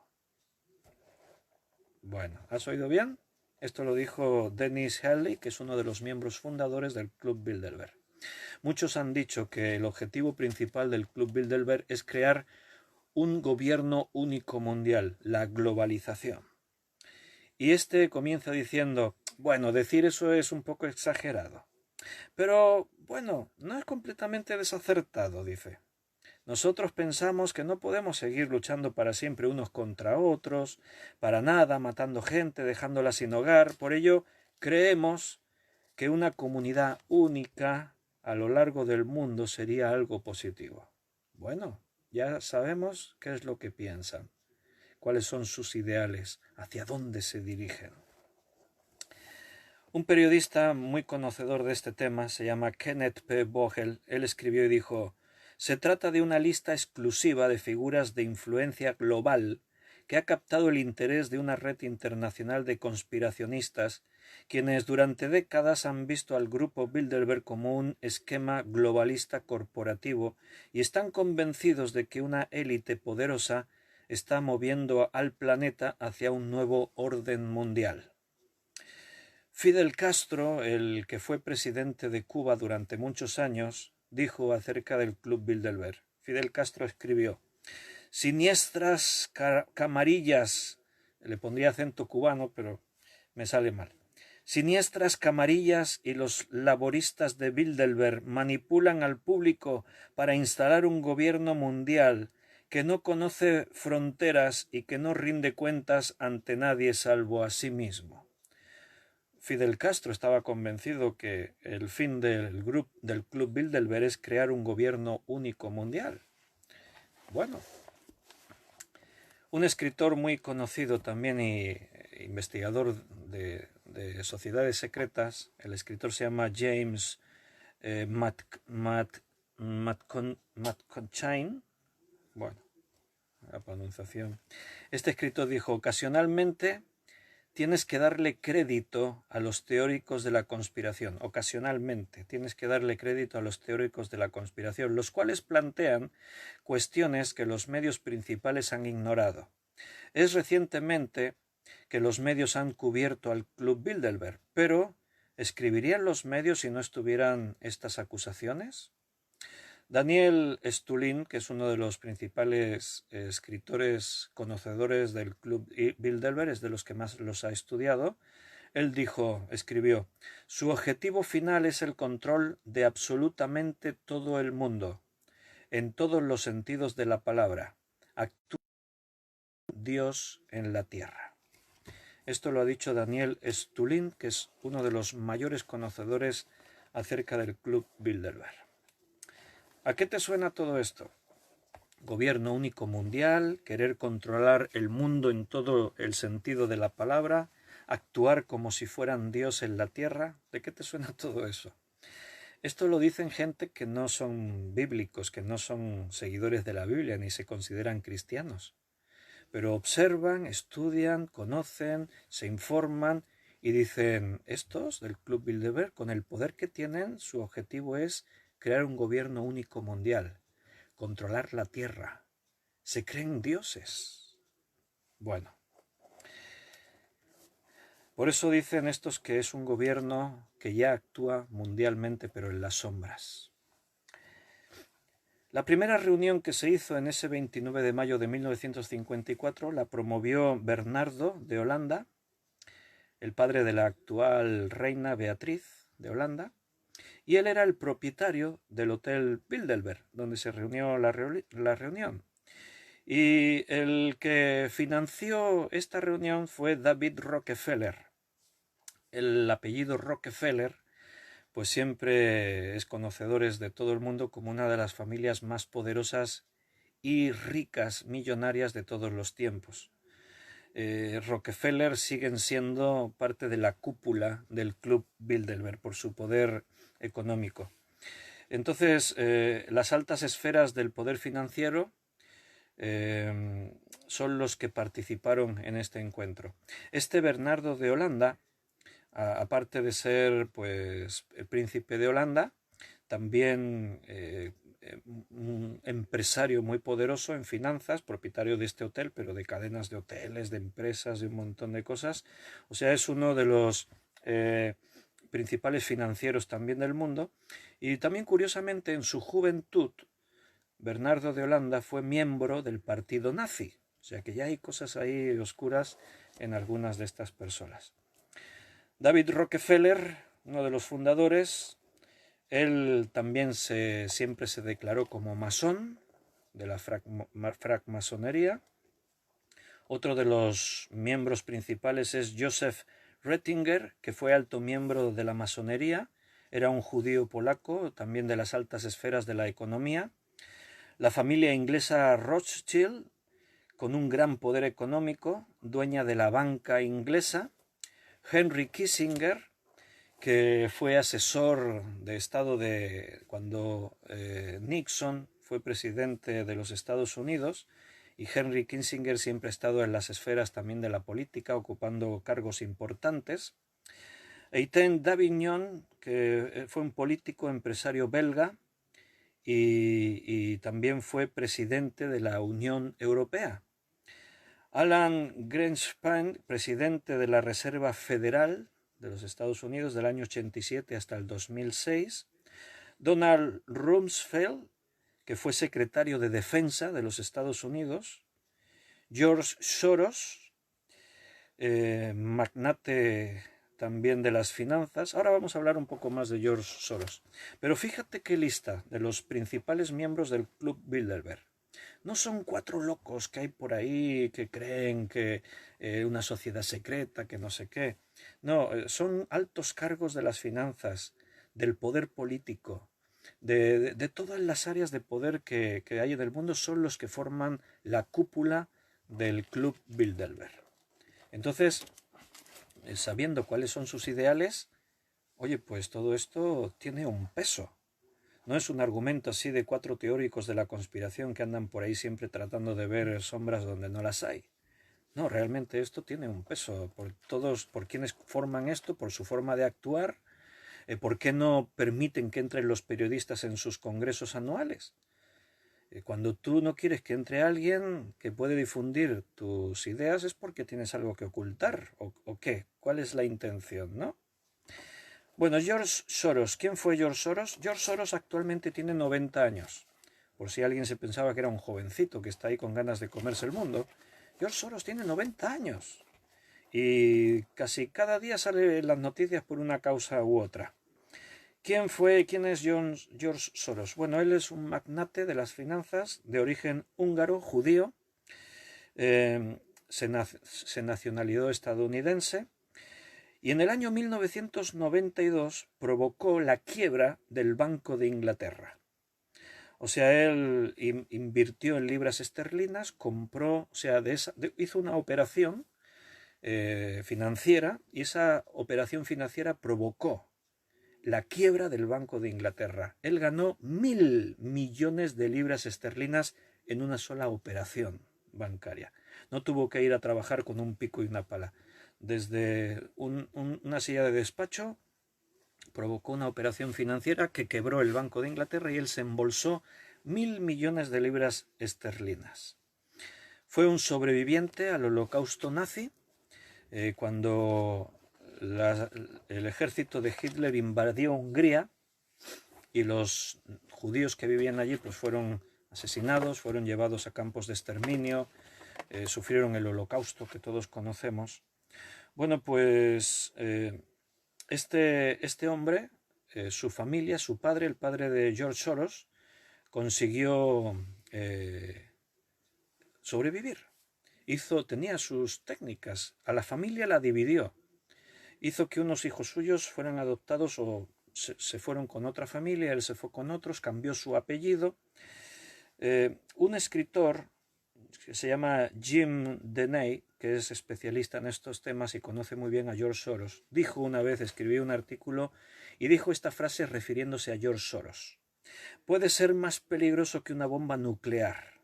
Bueno, ¿has oído bien? Esto lo dijo Dennis Haley, que es uno de los miembros fundadores del Club Bilderberg. Muchos han dicho que el objetivo principal del Club Bilderberg es crear un gobierno único mundial, la globalización. Y este comienza diciendo, bueno, decir eso es un poco exagerado. Pero, bueno, no es completamente desacertado, dice. Nosotros pensamos que no podemos seguir luchando para siempre unos contra otros, para nada, matando gente, dejándola sin hogar. Por ello, creemos que una comunidad única a lo largo del mundo sería algo positivo. Bueno, ya sabemos qué es lo que piensan, cuáles son sus ideales, hacia dónde se dirigen. Un periodista muy conocedor de este tema se llama Kenneth P. Vogel. Él escribió y dijo: se trata de una lista exclusiva de figuras de influencia global que ha captado el interés de una red internacional de conspiracionistas, quienes durante décadas han visto al grupo Bilderberg como un esquema globalista corporativo y están convencidos de que una élite poderosa está moviendo al planeta hacia un nuevo orden mundial. Fidel Castro, el que fue presidente de Cuba durante muchos años, dijo acerca del Club Bilderberg. Fidel Castro escribió: siniestras camarillas, le pondría acento cubano, pero me sale mal. Siniestras camarillas y los laboristas de Bilderberg manipulan al público para instalar un gobierno mundial que no conoce fronteras y que no rinde cuentas ante nadie salvo a sí mismo. Fidel Castro estaba convencido que el fin del Club Bilderberg es crear un gobierno único mundial. Bueno, un escritor muy conocido también y investigador de sociedades secretas, el escritor se llama James McConchain, bueno, la pronunciación. Este escritor dijo: ocasionalmente tienes que darle crédito a los teóricos de la conspiración. Ocasionalmente tienes que darle crédito a los teóricos de la conspiración, los cuales plantean cuestiones que los medios principales han ignorado. Es recientemente que los medios han cubierto al Club Bilderberg, pero ¿escribirían los medios si no estuvieran estas acusaciones? Daniel Stulin, que es uno de los principales escritores conocedores del Club Bilderberg, es de los que más los ha estudiado, él escribió: su objetivo final es el control de absolutamente todo el mundo, en todos los sentidos de la palabra. Actúa Dios en la tierra. Esto lo ha dicho Daniel Stulin, que es uno de los mayores conocedores acerca del Club Bilderberg. ¿A qué te suena todo esto? Gobierno único mundial, querer controlar el mundo en todo el sentido de la palabra, actuar como si fueran Dios en la tierra. ¿De qué te suena todo eso? Esto lo dicen gente que no son bíblicos, que no son seguidores de la Biblia ni se consideran cristianos. Pero observan, estudian, conocen, se informan y dicen: estos del Club Bilderberg, con el poder que tienen, su objetivo es crear un gobierno único mundial, controlar la tierra. Se creen dioses. Bueno, por eso dicen estos que es un gobierno que ya actúa mundialmente, pero en las sombras. La primera reunión que se hizo en ese 29 de mayo de 1954 la promovió Bernardo de Holanda, el padre de la actual reina Beatriz de Holanda, y él era el propietario del Hotel Bilderberg, donde se reunió la reunión. Y el que financió esta reunión fue David Rockefeller. El apellido Rockefeller pues siempre es conocedores de todo el mundo como una de las familias más poderosas y ricas, millonarias de todos los tiempos. Rockefeller siguen siendo parte de la cúpula del Club Bilderberg por su poder económico. Entonces, las altas esferas del poder financiero son los que participaron en este encuentro. Este Bernardo de Holanda, aparte de ser pues el príncipe de Holanda, también un empresario muy poderoso en finanzas, propietario de este hotel, pero de cadenas de hoteles, de empresas, de un montón de cosas. O sea, es uno de los principales financieros también del mundo. Y también, curiosamente, en su juventud, Bernardo de Holanda fue miembro del partido nazi. O sea que ya hay cosas ahí oscuras en algunas de estas personas. David Rockefeller, uno de los fundadores, él también siempre se declaró como masón de la francmasonería. Otro de los miembros principales es Joseph Ratzinger, que fue alto miembro de la masonería. Era un judío polaco, también de las altas esferas de la economía. La familia inglesa Rothschild, con un gran poder económico, dueña de la banca inglesa. Henry Kissinger, que fue asesor de Estado cuando Nixon fue presidente de los Estados Unidos, y Henry Kissinger siempre ha estado en las esferas también de la política, ocupando cargos importantes. Étienne Davignon, que fue un político empresario belga y también fue presidente de la Unión Europea. Alan Greenspan, presidente de la Reserva Federal de los Estados Unidos del año 87 hasta el 2006. Donald Rumsfeld, que fue secretario de Defensa de los Estados Unidos. George Soros, magnate también de las finanzas. Ahora vamos a hablar un poco más de George Soros. Pero fíjate qué lista de los principales miembros del Club Bilderberg. No son 4 locos que hay por ahí que creen que una sociedad secreta, que no sé qué. No, son altos cargos de las finanzas, del poder político, de todas las áreas de poder que hay en el mundo, son los que forman la cúpula del Club Bilderberg. Entonces, sabiendo cuáles son sus ideales, oye, pues todo esto tiene un peso. No es un argumento así de 4 teóricos de la conspiración que andan por ahí siempre tratando de ver sombras donde no las hay. No, realmente esto tiene un peso por todos, por quienes forman esto, por su forma de actuar. ¿Por qué no permiten que entren los periodistas en sus congresos anuales? Cuando tú no quieres que entre alguien que puede difundir tus ideas es porque tienes algo que ocultar. ¿O qué? ¿Cuál es la intención, no? Bueno, George Soros. ¿Quién fue George Soros? George Soros actualmente tiene 90 años. Por si alguien se pensaba que era un jovencito que está ahí con ganas de comerse el mundo. George Soros tiene 90 años. Y casi cada día sale en las noticias por una causa u otra. ¿Quién es George Soros? Bueno, él es un magnate de las finanzas de origen húngaro, judío. Se nacionalizó estadounidense. Y en el año 1992 provocó la quiebra del Banco de Inglaterra. O sea, él invirtió en libras esterlinas, compró, o sea, hizo una operación financiera, y esa operación financiera provocó la quiebra del Banco de Inglaterra. Él ganó 1.000 millones de libras esterlinas en una sola operación bancaria. No tuvo que ir a trabajar con un pico y una pala. Desde una silla de despacho provocó una operación financiera que quebró el Banco de Inglaterra y él se embolsó 1.000 millones de libras esterlinas. Fue un sobreviviente al holocausto nazi. Cuando el ejército de Hitler invadió Hungría y los judíos que vivían allí pues fueron asesinados, fueron llevados a campos de exterminio, sufrieron el holocausto que todos conocemos. Bueno, pues este hombre, su familia, su padre, el padre de George Soros, consiguió sobrevivir. Tenía sus técnicas, a la familia la dividió, hizo que unos hijos suyos fueran adoptados o se fueron con otra familia, él se fue con otros, cambió su apellido. Un escritor que se llama Jim Deney, que es especialista en estos temas y conoce muy bien a George Soros, dijo una vez, escribió un artículo y dijo esta frase refiriéndose a George Soros: puede ser más peligroso que una bomba nuclear.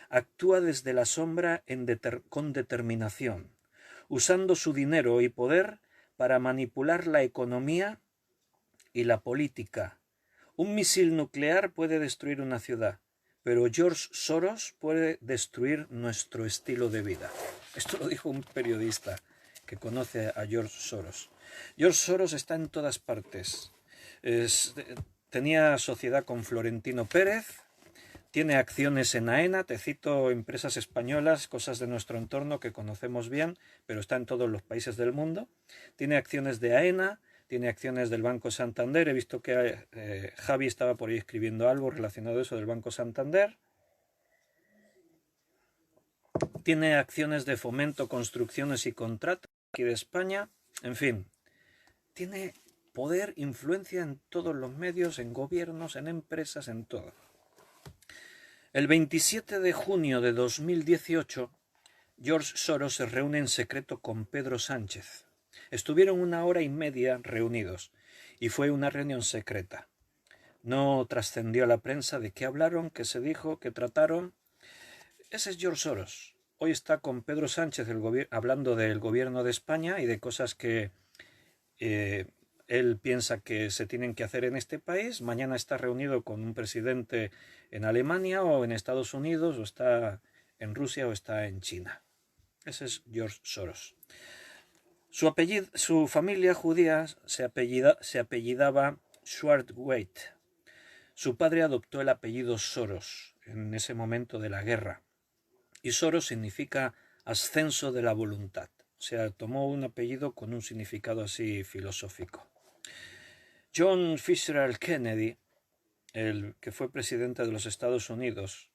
Actúa desde la sombra con determinación, usando su dinero y poder para manipular la economía y la política. Un misil nuclear puede destruir una ciudad, pero George Soros puede destruir nuestro estilo de vida. Esto lo dijo un periodista que conoce a George Soros. George Soros está en todas partes. Tenía sociedad con Florentino Pérez, tiene acciones en AENA, te cito empresas españolas, cosas de nuestro entorno que conocemos bien, pero está en todos los países del mundo. Tiene acciones de AENA, tiene acciones del Banco Santander. He visto que Javi estaba por ahí escribiendo algo relacionado a eso del Banco Santander. Tiene acciones de Fomento, Construcciones y Contratos aquí de España. En fin, tiene poder, influencia en todos los medios, en gobiernos, en empresas, en todo. El 27 de junio de 2018, George Soros se reúne en secreto con Pedro Sánchez. Estuvieron 1 hora y media reunidos y fue una reunión secreta. No trascendió a la prensa de qué hablaron, qué se dijo, qué trataron. Ese es George Soros. Hoy está con Pedro Sánchez hablando del gobierno de España y de cosas que él piensa que se tienen que hacer en este país. Mañana está reunido con un presidente en Alemania o en Estados Unidos, o está en Rusia o está en China. Ese es George Soros. Su familia judía se apellidaba Schwartz-Waite. Su padre adoptó el apellido Soros en ese momento de la guerra. Y Soros significa ascenso de la voluntad. O sea, tomó un apellido con un significado así filosófico. John Fitzgerald Kennedy, el que fue presidente de los Estados Unidos,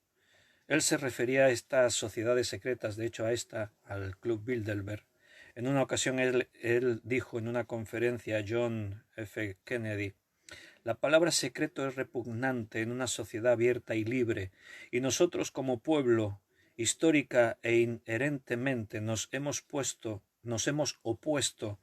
él se refería a estas sociedades secretas, de hecho al Club Bilderberg. En una ocasión él dijo en una conferencia a John F. Kennedy: la palabra secreto es repugnante en una sociedad abierta y libre, y nosotros como pueblo, histórica e inherentemente, nos hemos opuesto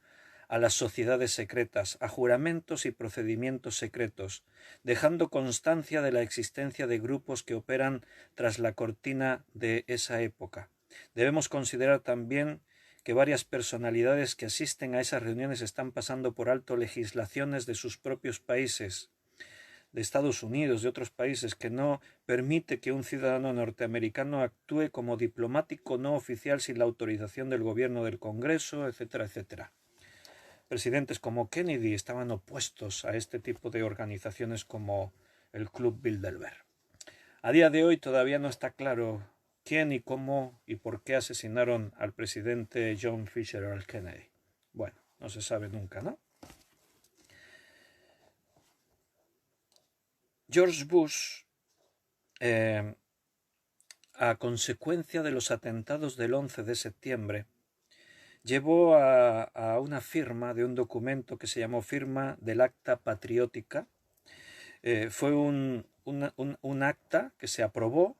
a las sociedades secretas, a juramentos y procedimientos secretos, dejando constancia de la existencia de grupos que operan tras la cortina de esa época. Debemos considerar también que varias personalidades que asisten a esas reuniones están pasando por alto legislaciones de sus propios países, de Estados Unidos, de otros países, que no permite que un ciudadano norteamericano actúe como diplomático no oficial sin la autorización del gobierno, del Congreso, etcétera, etcétera. Presidentes como Kennedy estaban opuestos a este tipo de organizaciones como el Club Bilderberg. A día de hoy todavía no está claro quién y cómo y por qué asesinaron al presidente John Fitzgerald Kennedy. Bueno, no se sabe nunca, ¿no? George Bush, a consecuencia de los atentados del 11 de septiembre, llevó a una firma de un documento que se llamó Firma del Acta Patriótica. Fue un acta que se aprobó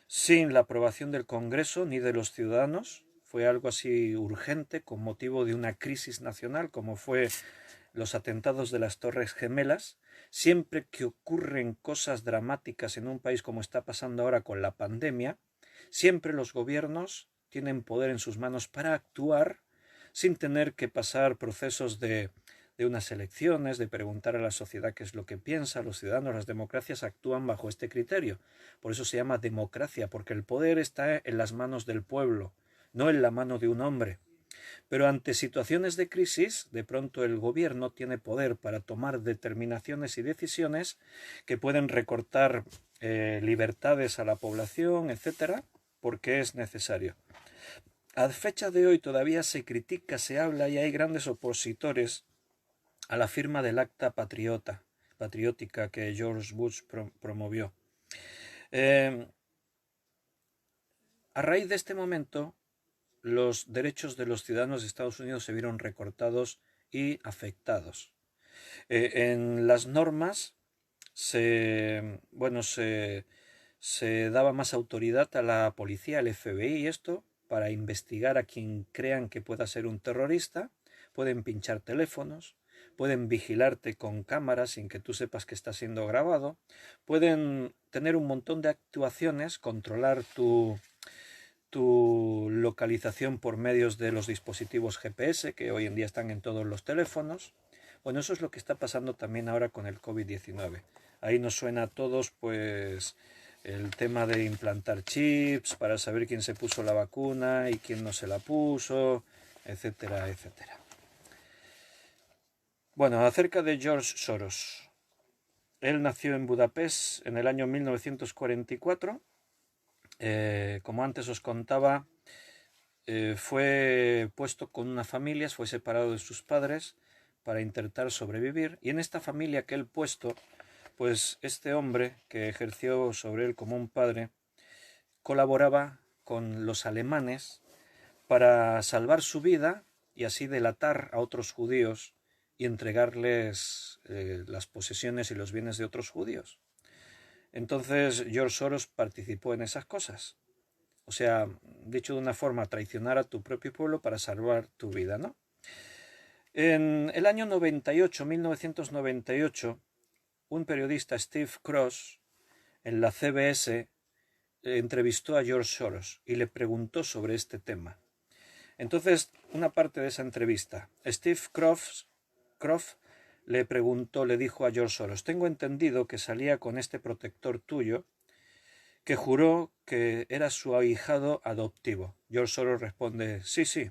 sin la aprobación del Congreso ni de los ciudadanos. Fue algo así urgente con motivo de una crisis nacional como fue los atentados de las Torres Gemelas. Siempre que ocurren cosas dramáticas en un país como está pasando ahora con la pandemia, siempre los gobiernos tienen poder en sus manos para actuar sin tener que pasar procesos de unas elecciones, de preguntar a la sociedad qué es lo que piensa. Los ciudadanos, las democracias actúan bajo este criterio. Por eso se llama democracia, porque el poder está en las manos del pueblo, no en la mano de un hombre. Pero ante situaciones de crisis, de pronto el gobierno tiene poder para tomar determinaciones y decisiones que pueden recortar libertades a la población, etcétera, porque es necesario. A fecha de hoy todavía se critica, se habla y hay grandes opositores a la firma del Acta Patriótica que George Bush promovió. A raíz de este momento, los derechos de los ciudadanos de Estados Unidos se vieron recortados y afectados. En las normas se daba más autoridad a la policía, al FBI, y esto para investigar a quien crean que pueda ser un terrorista. Pueden pinchar teléfonos, pueden vigilarte con cámaras sin que tú sepas que está siendo grabado, pueden tener un montón de actuaciones, controlar tu localización por medios de los dispositivos GPS que hoy en día están en todos los teléfonos. Bueno, eso es lo que está pasando también ahora con el COVID-19. Ahí nos suena a todos pues el tema de implantar chips para saber quién se puso la vacuna y quién no se la puso, etcétera, etcétera. Bueno, acerca de George Soros. Él nació en Budapest en el año 1944. Como antes os contaba, fue puesto con una familia, fue separado de sus padres para intentar sobrevivir, y en esta familia que él puesto, pues este hombre que ejerció sobre él como un padre, colaboraba con los alemanes para salvar su vida y así delatar a otros judíos y entregarles las posesiones y los bienes de otros judíos. Entonces George Soros participó en esas cosas. O sea, dicho de una forma, traicionar a tu propio pueblo para salvar tu vida, ¿no? En el año 1998, un periodista, Steve Cross, en la CBS, entrevistó a George Soros y le preguntó sobre este tema. Entonces, una parte de esa entrevista, Steve Croft le dijo a George Soros: tengo entendido que salía con este protector tuyo, que juró que era su ahijado adoptivo. George Soros responde: sí.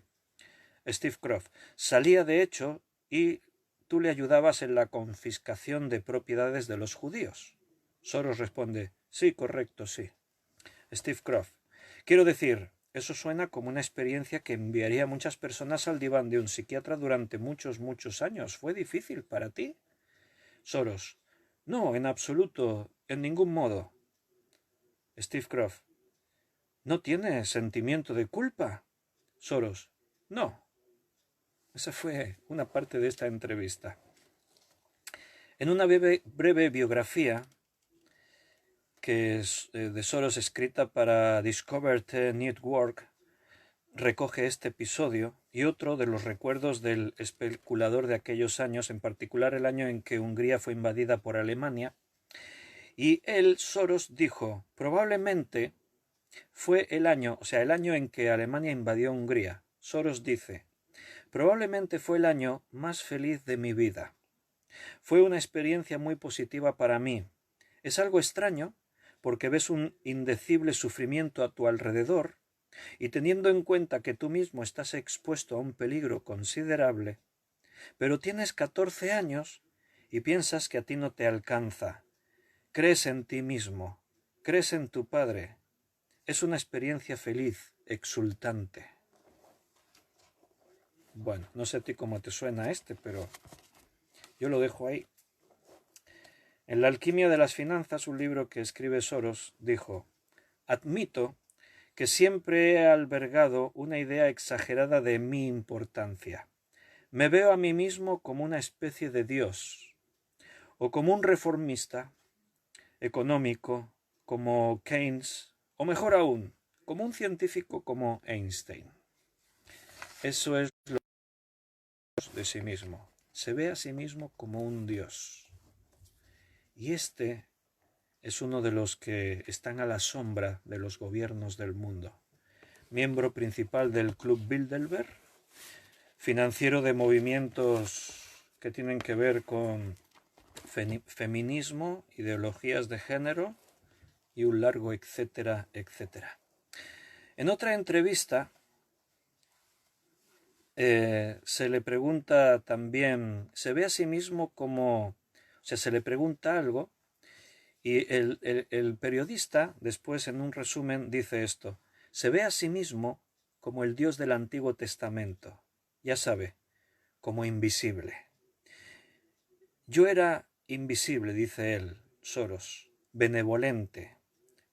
Steve Croft: salía de hecho y tú le ayudabas en la confiscación de propiedades de los judíos. Soros responde: sí, correcto, sí. Steve Croft: quiero decir, eso suena como una experiencia que enviaría a muchas personas al diván de un psiquiatra durante muchos, muchos años. ¿Fue difícil para ti? Soros. No, en absoluto, en ningún modo. Steve Croft. ¿No tienes sentimiento de culpa? Soros. No. Esa fue una parte de esta entrevista. En una breve biografía que es de Soros escrita para Discovered Network, recoge este episodio y otro de los recuerdos del especulador de aquellos años, en particular el año en que Hungría fue invadida por Alemania. Y él, Soros, dijo, probablemente fue el año en que Alemania invadió Hungría. Soros dice, probablemente fue el año más feliz de mi vida. Fue una experiencia muy positiva para mí. Es algo extraño porque ves un indecible sufrimiento a tu alrededor y teniendo en cuenta que tú mismo estás expuesto a un peligro considerable, pero tienes 14 años y piensas que a ti no te alcanza. Crees en ti mismo, crees en tu padre. Es una experiencia feliz, exultante. Bueno, no sé a ti cómo te suena pero yo lo dejo ahí. En La alquimia de las finanzas, un libro que escribe Soros, dijo, admito que siempre he albergado una idea exagerada de mi importancia. Me veo a mí mismo como una especie de Dios, o como un reformista económico como Keynes, o mejor aún, como un científico como Einstein. Eso es lo de sí mismo. Se ve a sí mismo como un Dios. Y este es uno de los que están a la sombra de los gobiernos del mundo. Miembro principal del Club Bilderberg, financiero de movimientos que tienen que ver con feminismo, ideologías de género y un largo etcétera, etcétera. En otra entrevista se le pregunta también, se ve a sí mismo como, se le pregunta algo y el periodista después en un resumen dice esto, se ve a sí mismo como el Dios del Antiguo Testamento, ya sabe, como invisible. Yo era invisible, dice él, Soros, benevolente,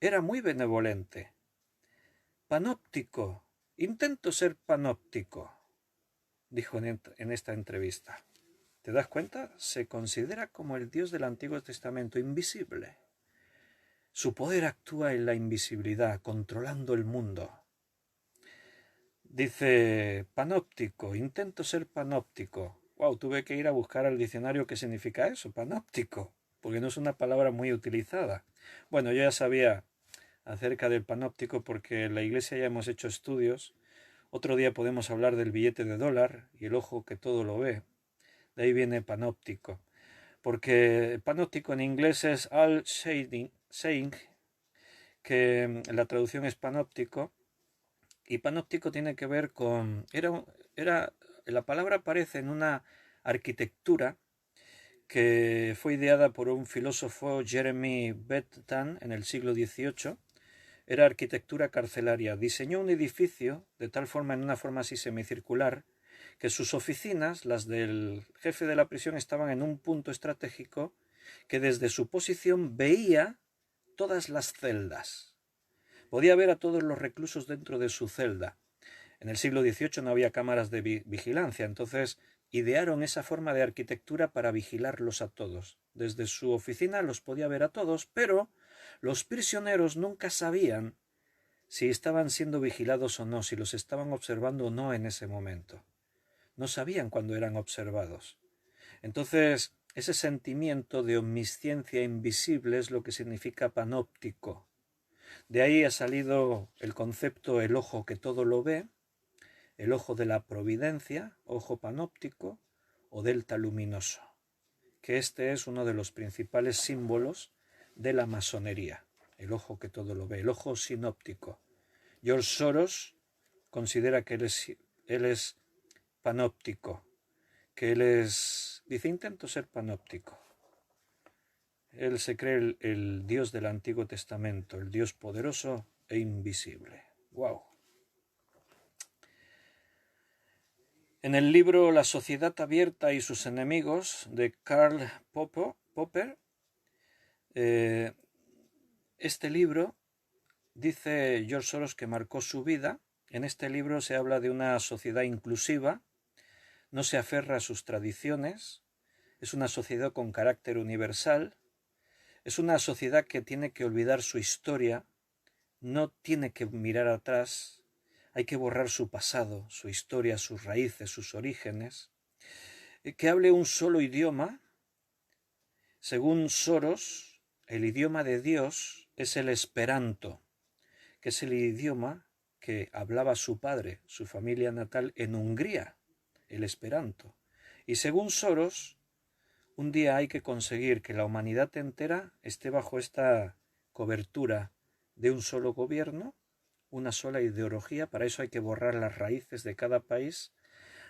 era muy benevolente, panóptico, intento ser panóptico, dijo en esta entrevista. ¿Te das cuenta? Se considera como el Dios del Antiguo Testamento, invisible. Su poder actúa en la invisibilidad, controlando el mundo. Dice, panóptico, intento ser panóptico. Wow, tuve que ir a buscar al diccionario qué significa eso, panóptico, porque no es una palabra muy utilizada. Bueno, yo ya sabía acerca del panóptico porque en la iglesia ya hemos hecho estudios. Otro día podemos hablar del billete de dólar y el ojo que todo lo ve. De ahí viene panóptico. Porque panóptico en inglés es all-seeing, que la traducción es panóptico. Y panóptico tiene que ver con... la palabra aparece en una arquitectura que fue ideada por un filósofo, Jeremy Bentham, en el siglo XVIII. Era arquitectura carcelaria. Diseñó un edificio de tal forma, en una forma así semicircular, que sus oficinas, las del jefe de la prisión, estaban en un punto estratégico que desde su posición veía todas las celdas. Podía ver a todos los reclusos dentro de su celda. En el siglo XVIII no había cámaras de vigilancia, entonces idearon esa forma de arquitectura para vigilarlos a todos. Desde su oficina los podía ver a todos, pero los prisioneros nunca sabían si estaban siendo vigilados o no, si los estaban observando o no en ese momento. No sabían cuándo eran observados. Entonces, ese sentimiento de omnisciencia invisible es lo que significa panóptico. De ahí ha salido el concepto el ojo que todo lo ve, el ojo de la providencia, ojo panóptico o delta luminoso, que este es uno de los principales símbolos de la masonería, el ojo que todo lo ve, el ojo sinóptico. George Soros considera que él es panóptico, que dice, intento ser panóptico. Él se cree el Dios del Antiguo Testamento, el Dios poderoso e invisible. ¡Wow! En el libro La sociedad abierta y sus enemigos de Karl Popper, este libro dice George Soros que marcó su vida. En este libro se habla de una sociedad inclusiva, no se aferra a sus tradiciones, es una sociedad con carácter universal, es una sociedad que tiene que olvidar su historia, no tiene que mirar atrás, hay que borrar su pasado, su historia, sus raíces, sus orígenes, que hable un solo idioma. Según Soros, el idioma de Dios es el Esperanto, que es el idioma que hablaba su padre, su familia natal en Hungría, el Esperanto. Y según Soros, un día hay que conseguir que la humanidad entera esté bajo esta cobertura de un solo gobierno, una sola ideología. Para eso hay que borrar las raíces de cada país,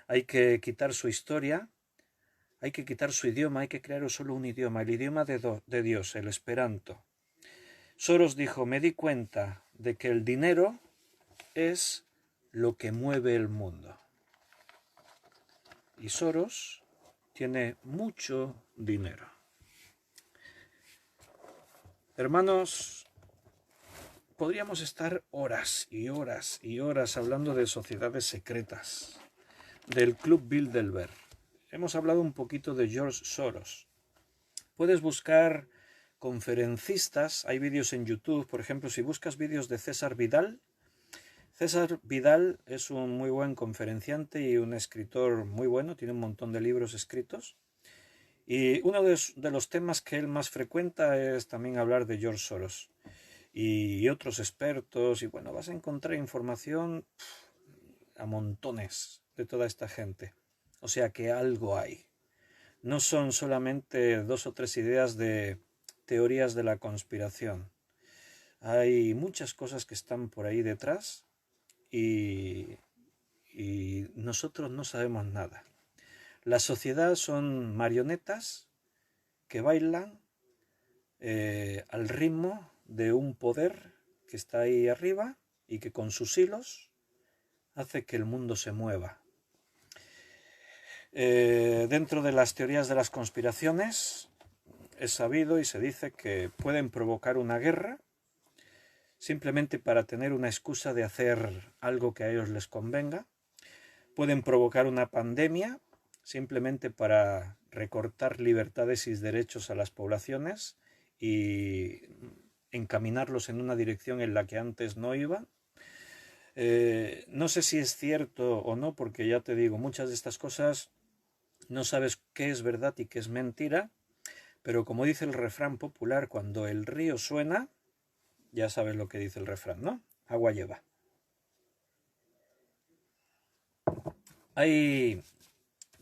hay que quitar su historia, hay que quitar su idioma, hay que crear solo un idioma, el idioma de Dios, el Esperanto. Soros dijo, me di cuenta de que el dinero es lo que mueve el mundo. Y Soros tiene mucho dinero. Hermanos, podríamos estar horas y horas y horas hablando de sociedades secretas, del Club Bilderberg. Hemos hablado un poquito de George Soros. Puedes buscar conferencistas, hay vídeos en YouTube, por ejemplo, si buscas vídeos de César Vidal. César Vidal es un muy buen conferenciante y un escritor muy bueno, tiene un montón de libros escritos. Y uno de los temas que él más frecuenta es también hablar de George Soros y otros expertos. Y bueno, vas a encontrar información a montones de toda esta gente. O sea que algo hay. No son solamente 2 o 3 ideas de teorías de la conspiración. Hay muchas cosas que están por ahí detrás y nosotros no sabemos nada. La sociedad son marionetas que bailan al ritmo de un poder que está ahí arriba y que con sus hilos hace que el mundo se mueva. Dentro de las teorías de las conspiraciones es sabido y se dice que pueden provocar una guerra simplemente para tener una excusa de hacer algo que a ellos les convenga. Pueden provocar una pandemia simplemente para recortar libertades y derechos a las poblaciones y encaminarlos en una dirección en la que antes no iban. No sé si es cierto o no, porque ya te digo, muchas de estas cosas no sabes qué es verdad y qué es mentira, pero como dice el refrán popular, cuando el río suena, ya sabes lo que dice el refrán, ¿no? Agua lleva. Hay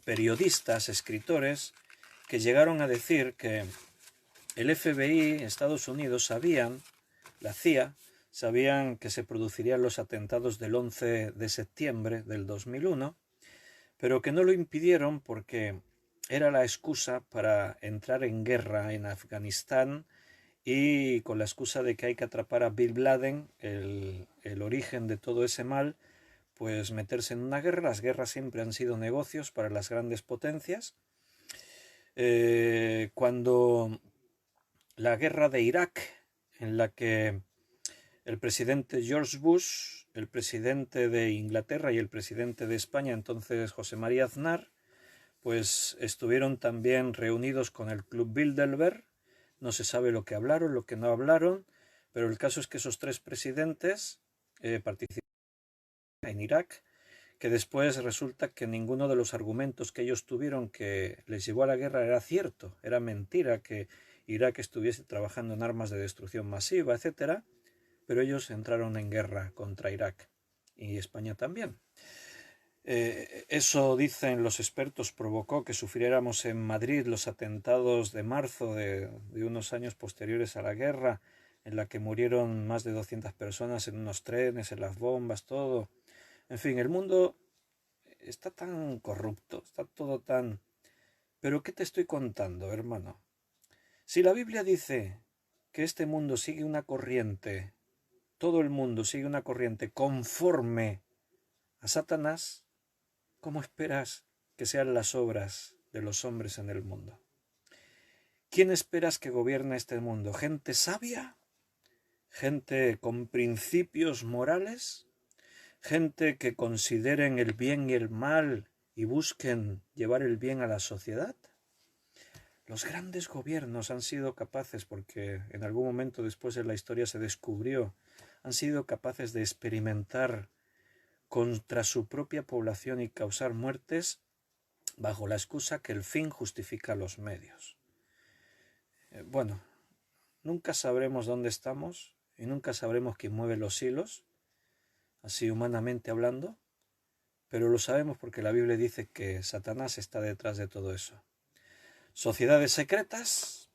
periodistas, escritores, que llegaron a decir que el FBI, Estados Unidos, sabían, la CIA, sabían que se producirían los atentados del 11 de septiembre del 2001, pero que no lo impidieron porque era la excusa para entrar en guerra en Afganistán y con la excusa de que hay que atrapar a Bin Laden, el origen de todo ese mal, pues meterse en una guerra. Las guerras siempre han sido negocios para las grandes potencias. Cuando la guerra de Irak, en la que el presidente George Bush, el presidente de Inglaterra y el presidente de España, entonces José María Aznar, pues estuvieron también reunidos con el Club Bilderberg. No se sabe lo que hablaron, lo que no hablaron, pero el caso es que esos 3 presidentes participaron en Irak, que después resulta que ninguno de los argumentos que ellos tuvieron que les llevó a la guerra era cierto, era mentira que Irak estuviese trabajando en armas de destrucción masiva, etcétera, pero ellos entraron en guerra contra Irak y España también. Eso, dicen los expertos, provocó que sufriéramos en Madrid los atentados de marzo de unos años posteriores a la guerra, en la que murieron más de 200 personas en unos trenes, en las bombas, todo. En fin, el mundo está tan corrupto, está todo tan... ¿Pero qué te estoy contando, hermano? Si la Biblia dice que este mundo sigue una corriente, todo el mundo sigue una corriente conforme a Satanás, ¿cómo esperas que sean las obras de los hombres en el mundo? ¿Quién esperas que gobierne este mundo? ¿Gente sabia? ¿Gente con principios morales? ¿Gente que consideren el bien y el mal y busquen llevar el bien a la sociedad? Los grandes gobiernos han sido capaces, porque en algún momento después de la historia se descubrió, han sido capaces de experimentar contra su propia población y causar muertes bajo la excusa que el fin justifica los medios. Bueno, nunca sabremos dónde estamos y nunca sabremos quién mueve los hilos, así humanamente hablando, pero lo sabemos porque la Biblia dice que Satanás está detrás de todo eso. Sociedades secretas,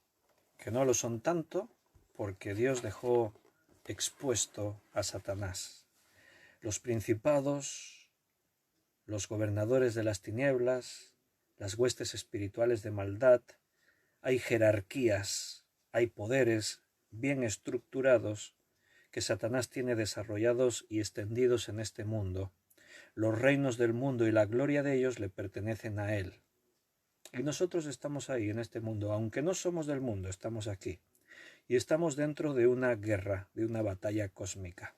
que no lo son tanto, porque Dios dejó expuesto a Satanás. Los principados, los gobernadores de las tinieblas, las huestes espirituales de maldad, hay jerarquías, hay poderes bien estructurados que Satanás tiene desarrollados y extendidos en este mundo. Los reinos del mundo y la gloria de ellos le pertenecen a él. Y nosotros estamos ahí en este mundo, aunque no somos del mundo, estamos aquí. Y estamos dentro de una guerra, de una batalla cósmica.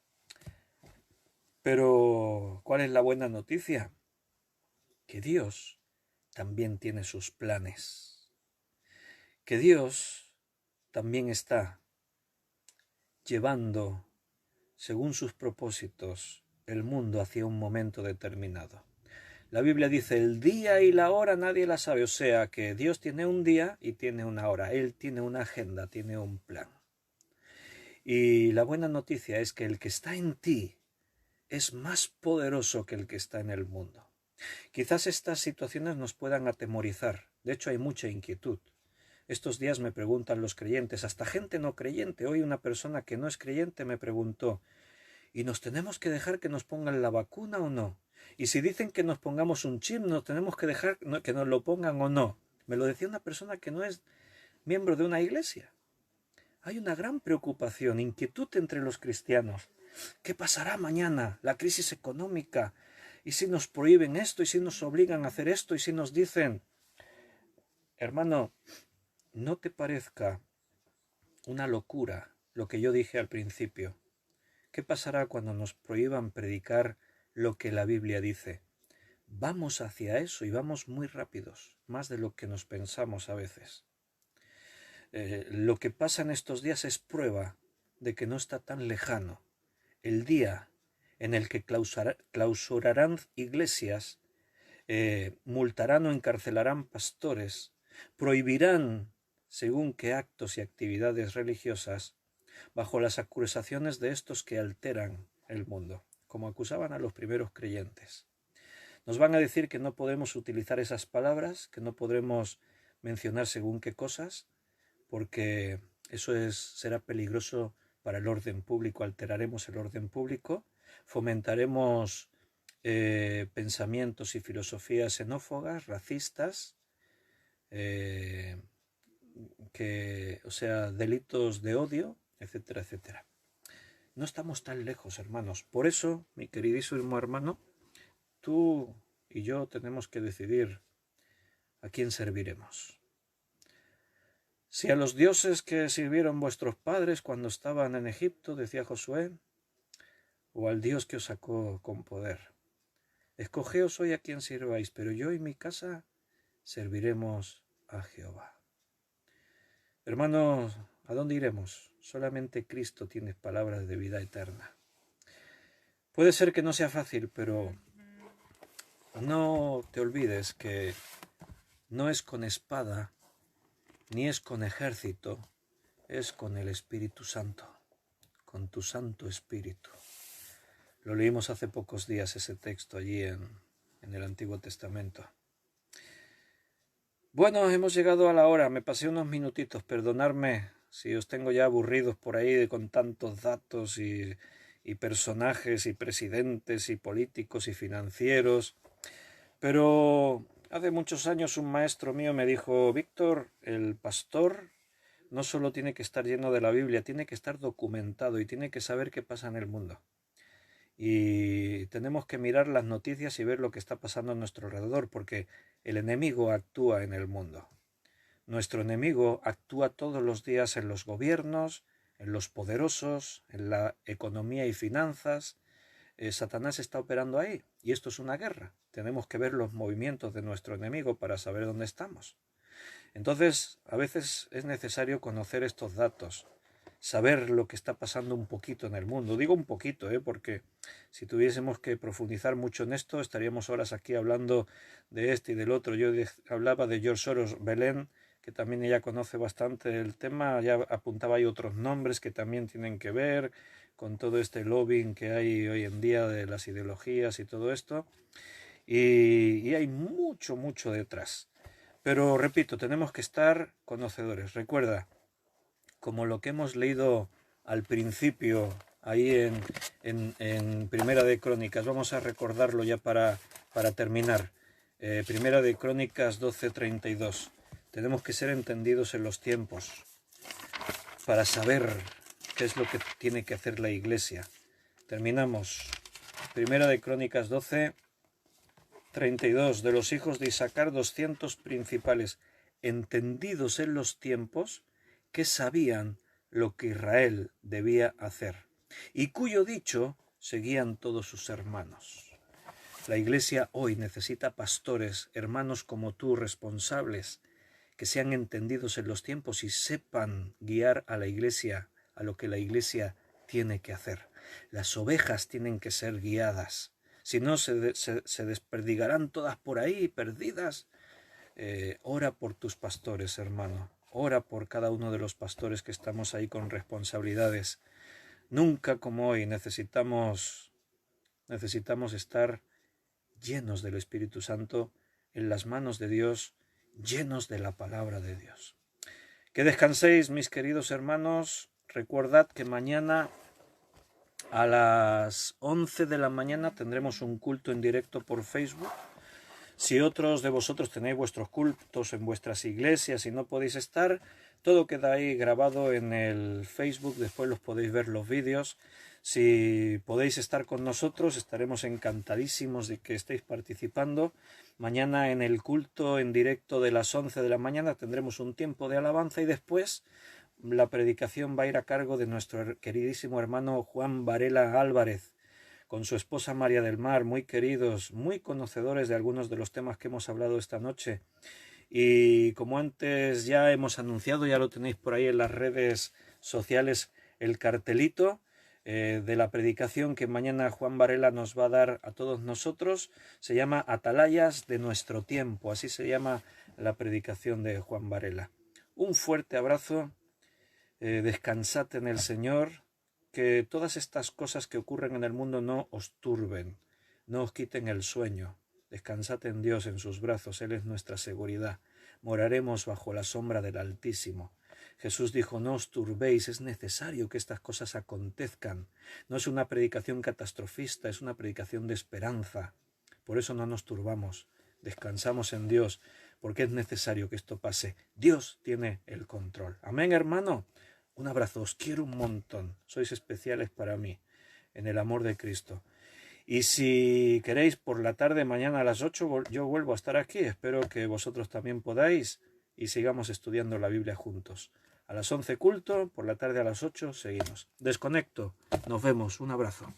Pero, ¿cuál es la buena noticia? Que Dios también tiene sus planes. Que Dios también está llevando, según sus propósitos, el mundo hacia un momento determinado. La Biblia dice, el día y la hora nadie la sabe, o sea que Dios tiene un día y tiene una hora, Él tiene una agenda, tiene un plan. Y la buena noticia es que el que está en ti es más poderoso que el que está en el mundo. Quizás estas situaciones nos puedan atemorizar, de hecho hay mucha inquietud. Estos días me preguntan los creyentes, hasta gente no creyente, hoy una persona que no es creyente me preguntó, ¿y nos tenemos que dejar que nos pongan la vacuna o no? Y si dicen que nos pongamos un chip, ¿nos tenemos que dejar que nos lo pongan o no? Me lo decía una persona que no es miembro de una iglesia. Hay una gran preocupación, inquietud entre los cristianos. ¿Qué pasará mañana? La crisis económica. ¿Y si nos prohíben esto? ¿Y si nos obligan a hacer esto? ¿Y si nos dicen, hermano, no te parezca una locura lo que yo dije al principio? ¿Qué pasará cuando nos prohíban predicar lo que la Biblia dice? Vamos hacia eso y vamos muy rápidos, más de lo que nos pensamos a veces. Lo que pasa en estos días es prueba de que no está tan lejano el día en el que clausurarán iglesias, multarán o encarcelarán pastores, prohibirán según qué actos y actividades religiosas, bajo las acusaciones de estos que alteran el mundo, como acusaban a los primeros creyentes. Nos van a decir que no podemos utilizar esas palabras, que no podremos mencionar según qué cosas, porque eso será peligroso para el orden público, alteraremos el orden público, fomentaremos pensamientos y filosofías xenófobas, racistas, delitos de odio, etcétera, etcétera. No estamos tan lejos, hermanos. Por eso, mi queridísimo hermano, tú y yo tenemos que decidir a quién serviremos. Si a los dioses que sirvieron vuestros padres cuando estaban en Egipto, decía Josué, o al Dios que os sacó con poder. Escogeos hoy a quién sirváis, pero yo y mi casa serviremos a Jehová. Hermanos, ¿a dónde iremos? Solamente Cristo tiene palabras de vida eterna. Puede ser que no sea fácil, pero no te olvides que no es con espada, ni es con ejército, es con el Espíritu Santo, con tu Santo Espíritu. Lo leímos hace pocos días ese texto allí en el Antiguo Testamento. Bueno, hemos llegado a la hora, me pasé unos minutitos, perdonadme si os tengo ya aburridos por ahí con tantos datos y personajes y presidentes y políticos y financieros, pero hace muchos años un maestro mío me dijo, Víctor, el pastor no solo tiene que estar lleno de la Biblia, tiene que estar documentado y tiene que saber qué pasa en el mundo. y tenemos que mirar las noticias y ver lo que está pasando a nuestro alrededor, porque el enemigo actúa en el mundo. Nuestro enemigo actúa todos los días en los gobiernos, en los poderosos, en la economía y finanzas. Satanás está operando ahí y esto es una guerra. Tenemos que ver los movimientos de nuestro enemigo para saber dónde estamos. Entonces, a veces es necesario conocer estos datos, saber lo que está pasando un poquito en el mundo. Digo un poquito, porque si tuviésemos que profundizar mucho en esto, estaríamos horas aquí hablando de este y del otro. Yo hablaba de George Soros, Belén, que también ella conoce bastante el tema, ya apuntaba ahí otros nombres que también tienen que ver con todo este lobbying que hay hoy en día de las ideologías y todo esto. Y hay mucho, mucho detrás. Pero repito, tenemos que estar conocedores. Recuerda, como lo que hemos leído al principio ahí en Primera de Crónicas, vamos a recordarlo ya para terminar. Primera de Crónicas 12:32. Tenemos que ser entendidos en los tiempos para saber qué es lo que tiene que hacer la Iglesia. Terminamos. Primera de Crónicas 12:32. De los hijos de Isaacar 200 principales, entendidos en los tiempos, que sabían lo que Israel debía hacer, y cuyo dicho seguían todos sus hermanos. La Iglesia hoy necesita pastores, hermanos como tú, responsables, que sean entendidos en los tiempos y sepan guiar a la Iglesia a lo que la Iglesia tiene que hacer. Las ovejas tienen que ser guiadas, si no se desperdigarán todas por ahí, perdidas. Ora por tus pastores, hermano. Ora por cada uno de los pastores que estamos ahí con responsabilidades. Nunca como hoy necesitamos estar llenos del Espíritu Santo, en las manos de Dios, llenos de la palabra de Dios. Que descanséis, mis queridos hermanos. Recordad que mañana a las 11 de la mañana tendremos un culto en directo por Facebook. Si otros de vosotros tenéis vuestros cultos en vuestras iglesias y no podéis estar, todo queda ahí grabado en el Facebook, después los podéis ver los vídeos. Si podéis estar con nosotros, estaremos encantadísimos de que estéis participando. Mañana en el culto en directo de las 11 de la mañana tendremos un tiempo de alabanza y después la predicación va a ir a cargo de nuestro queridísimo hermano Juan Varela Álvarez, con su esposa María del Mar, muy queridos, muy conocedores de algunos de los temas que hemos hablado esta noche. Y como antes ya hemos anunciado, ya lo tenéis por ahí en las redes sociales, el cartelito de la predicación que mañana Juan Varela nos va a dar a todos nosotros. Se llama Atalayas de nuestro tiempo, así se llama la predicación de Juan Varela. Un fuerte abrazo, descansad en el Señor. Que todas estas cosas que ocurren en el mundo no os turben, no os quiten el sueño. Descansad en Dios, en sus brazos, Él es nuestra seguridad. Moraremos bajo la sombra del Altísimo. Jesús dijo, no os turbéis, es necesario que estas cosas acontezcan. No es una predicación catastrofista, es una predicación de esperanza. Por eso no nos turbamos, descansamos en Dios, porque es necesario que esto pase. Dios tiene el control. Amén, hermano. Un abrazo, os quiero un montón, sois especiales para mí, en el amor de Cristo. Y si queréis, por la tarde, mañana a las 8, yo vuelvo a estar aquí, espero que vosotros también podáis y sigamos estudiando la Biblia juntos. A las 11 culto, por la tarde a las 8 seguimos. Desconecto, nos vemos, un abrazo.